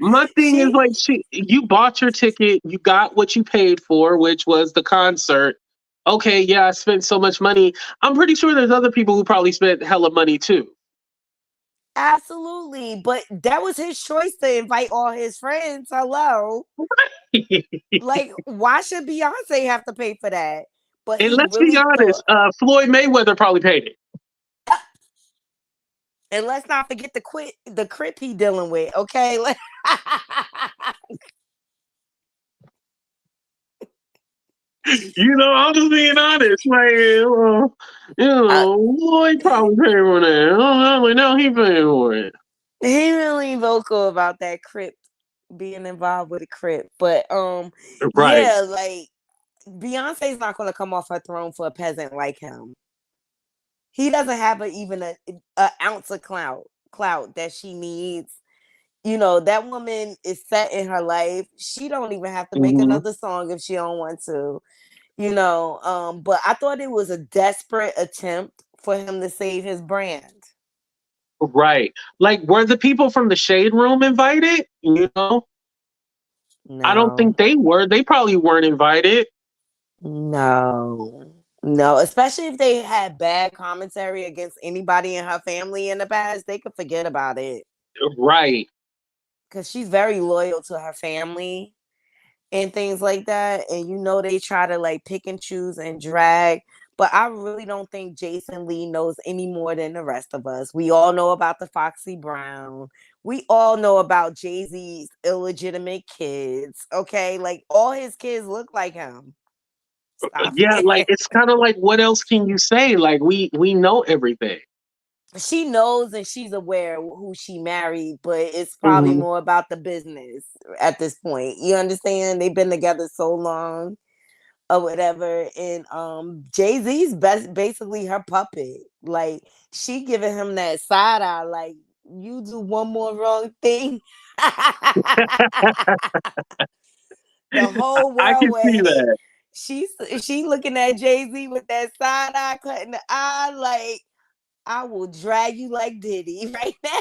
My thing is like you bought your ticket, you got what you paid for, which was the concert. Okay, yeah, I spent so much money. I'm pretty sure there's other people who probably spent hella money too. Absolutely. But that was his choice to invite all his friends. Hello. Like, why should Beyonce have to pay for that? But And he let's be really thought. honest, Floyd Mayweather probably paid it. And let's not forget the crip he dealing with, okay? You know, I'm just being honest. Like, you know, Floyd probably paid for that. Oh, no, he paid for it. He really vocal about that Crip being involved with a Crip. But Right. yeah, like Beyonce's not gonna come off her throne for a peasant like him. He doesn't have even a ounce of clout that she needs. You know, that woman is set in her life. She don't even have to make Mhm. another song if she don't want to. You know, but I thought it was a desperate attempt for him to save his brand. Right. Like, were the people from the Shade Room invited? You know? I don't No. think they were. They probably weren't invited. No. No, especially if they had bad commentary against anybody in her family in the past, they could forget about it. Right. Because she's very loyal to her family and things like that. And you know, they try to like pick and choose and drag. But I really don't think Jason Lee knows any more than the rest of us. We all know about the Foxy Brown. We all know about Jay-Z's illegitimate kids. Okay. Like all his kids look like him. Stop Yeah, like it. it's kind of like, what else can you say? Like, we know everything. She knows and she's aware who she married, but it's probably Mhm. more about the business at this point. You understand? They've been together so long or whatever. And Jay-Z's basically her puppet. Like she giving him that side eye, like you do one more wrong thing. The whole I world can would see hate. that. She looking at Jay-Z with that side eye, cutting the eye, like I will drag you like Diddy right now.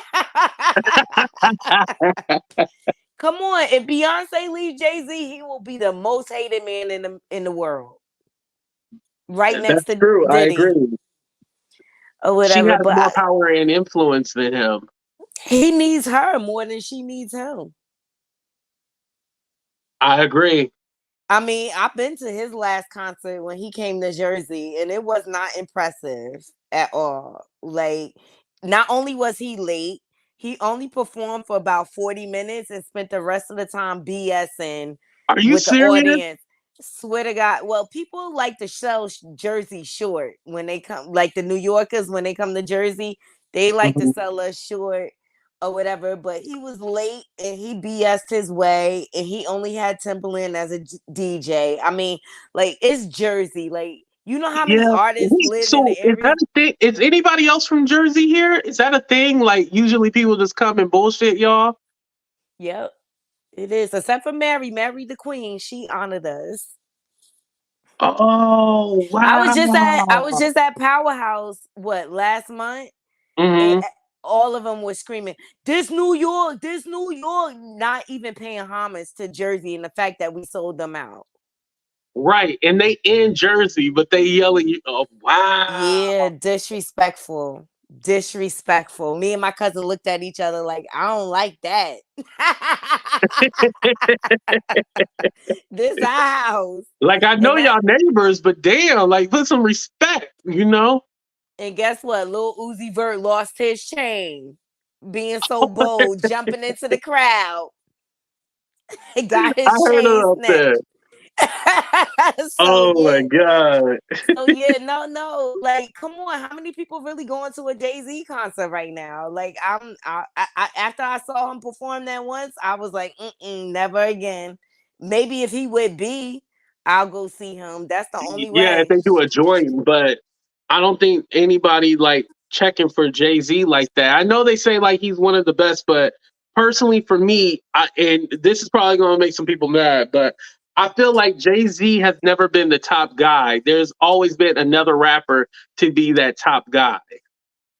Come on, if Beyonce leaves Jay-Z, he will be the most hated man in the world. Right next That's to true. I Diddy agree. or She whatever. has But more power and influence than him. he needs her more than she needs him. I agree. I mean, I've been to his last concert when he came to Jersey, and it was not impressive at all. Like, not only was he late, he only performed for about 40 minutes and spent the rest of the time BSing Are you with the serious? audience. Swear to God. Well, people like to sell Jersey short when they come, like the New Yorkers, when they come to Jersey, they like to Mhm. sell us short or whatever, but he was late and he BS'd his way and he only had Timberland as a DJ. I mean, like it's Jersey. Like, you know how many Yeah. artists live in So the is area? that a thing? Is anybody else from Jersey here? Is that a thing? Like usually people just come and bullshit y'all. Yep, it is. Except for Mary, Mary the Queen, she honored us. Oh I wow. was just at Powerhouse last month, and Hmm. all of them were screaming, this New York," not even paying homage to Jersey and the fact that we sold them out. Right. And they in Jersey, but they yelling you. Oh wow. Yeah, disrespectful. Disrespectful. Me and my cousin looked at each other like, I don't like that. This our house. Like I know And that y'all neighbors, but damn, like put some respect, you know? and guess what? Lil Uzi Vert lost his chain. Being so bold, jumping into the crowd. He got I his heard chain about that. snatched. So Oh my yeah. god. So yeah, no. Like, come on, how many people really going to a Jay-Z concert right now? Like, after I saw him perform that once, I was like, never again. Maybe if he would be, I'll go see him. That's the only Yeah, if way. they do a joint, but I don't think anybody like checking for Jay-Z like that. I know they say like he's one of the best, but personally for me, and this is probably gonna make some people mad, but I feel like Jay-Z has never been the top guy. There's always been another rapper to be that top guy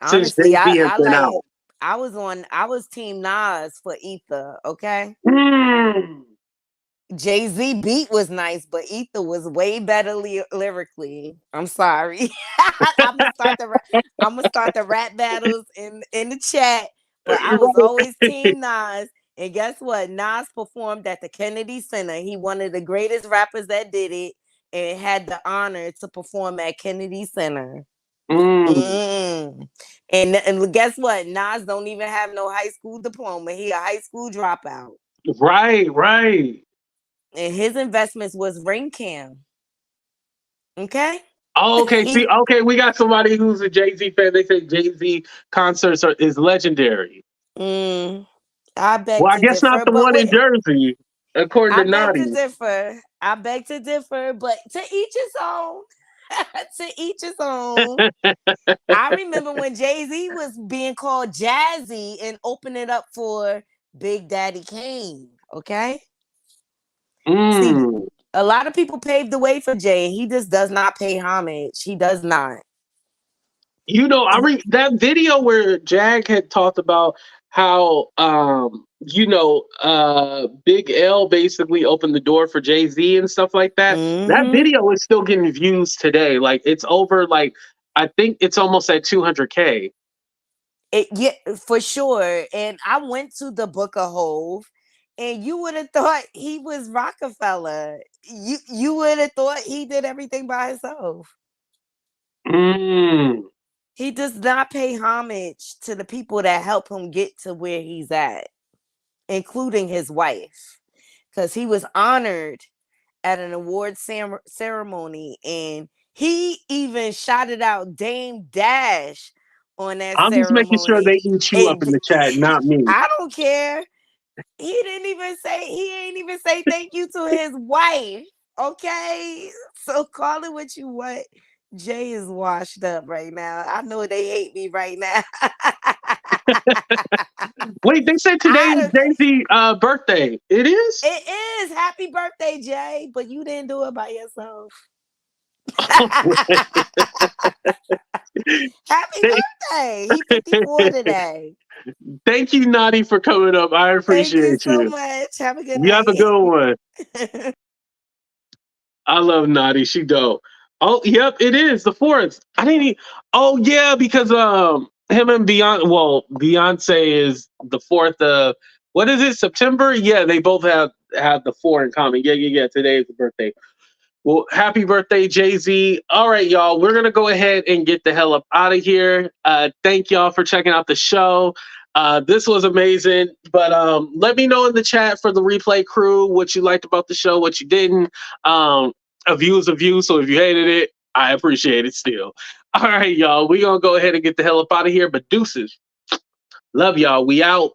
since Honestly, Jay-Z has been out. I was team Nas for Ether, okay? Mm. Jay-Z beat was nice, but Ether was way better lyrically. I'm sorry. I'm gonna start the rap battles in the chat, but I was always team Nas. And guess what? Nas performed at the Kennedy Center. He one of the greatest rappers that did it and had the honor to perform at Kennedy Center. Mm. Mm. And guess what? Nas don't even have no high school diploma. He a high school dropout. Right, right. And his investments was ring cam. Okay. Oh, okay, see, okay, we got somebody who's a Jay Z fan. They say Jay Z concerts is legendary. I beg Well, I to guess not differ, the but one in Jersey, according I to beg to Naughty. differ. I beg to differ, but to each his own. To each his own. I remember when Jay-Z was being called Jazzy and opening up for Big Daddy Kane. Okay. See, a lot of people paved the way for Jay. He just does not pay homage. He does not. You know, that video where Jag had talked about how Big L basically opened the door for Jay-Z and stuff like that. That video is still getting views today. Like it's over I think it's almost at 200K. Yeah, for sure. And I went to the Book of Hove, and you would have thought he was Rockefeller. You would have thought he did everything by himself. He does not pay homage to the people that help him get to where he's at, including his wife, because he was honored at an award ceremony, and he even shouted out Dame Dash on that I'm just making sure ceremony. they eat you up in the chat, not me. I don't care. He ain't even say thank you to his wife. Okay, so call it what you want. Jay is washed up right now. I know they hate me right now. Wait, they said today is Jay-Z's birthday. It is? It is. Happy birthday, Jay. But you didn't do it by yourself. Happy birthday. He's 54 today. Thank you, Naughty, for coming up. I appreciate you. Thank you so much. Have a good night. You have a good one. I love Naughty. She dope. Oh, yep, it is the 4th. I didn't even... Oh, yeah, because him and Beyonce... Well, Beyonce is the 4th of... What is it, September? Yeah, they both have the 4 in common. Yeah. Today is the birthday. Well, happy birthday, Jay-Z. All right, y'all. We're going to go ahead and get the hell up out of here. Thank y'all for checking out the show. This was amazing. But let me know in the chat for the replay crew what you liked about the show, what you didn't. A view is a view. So if you hated it, I appreciate it still. All right, y'all. We're going to go ahead and get the hell up out of here. But deuces. Love y'all. We out.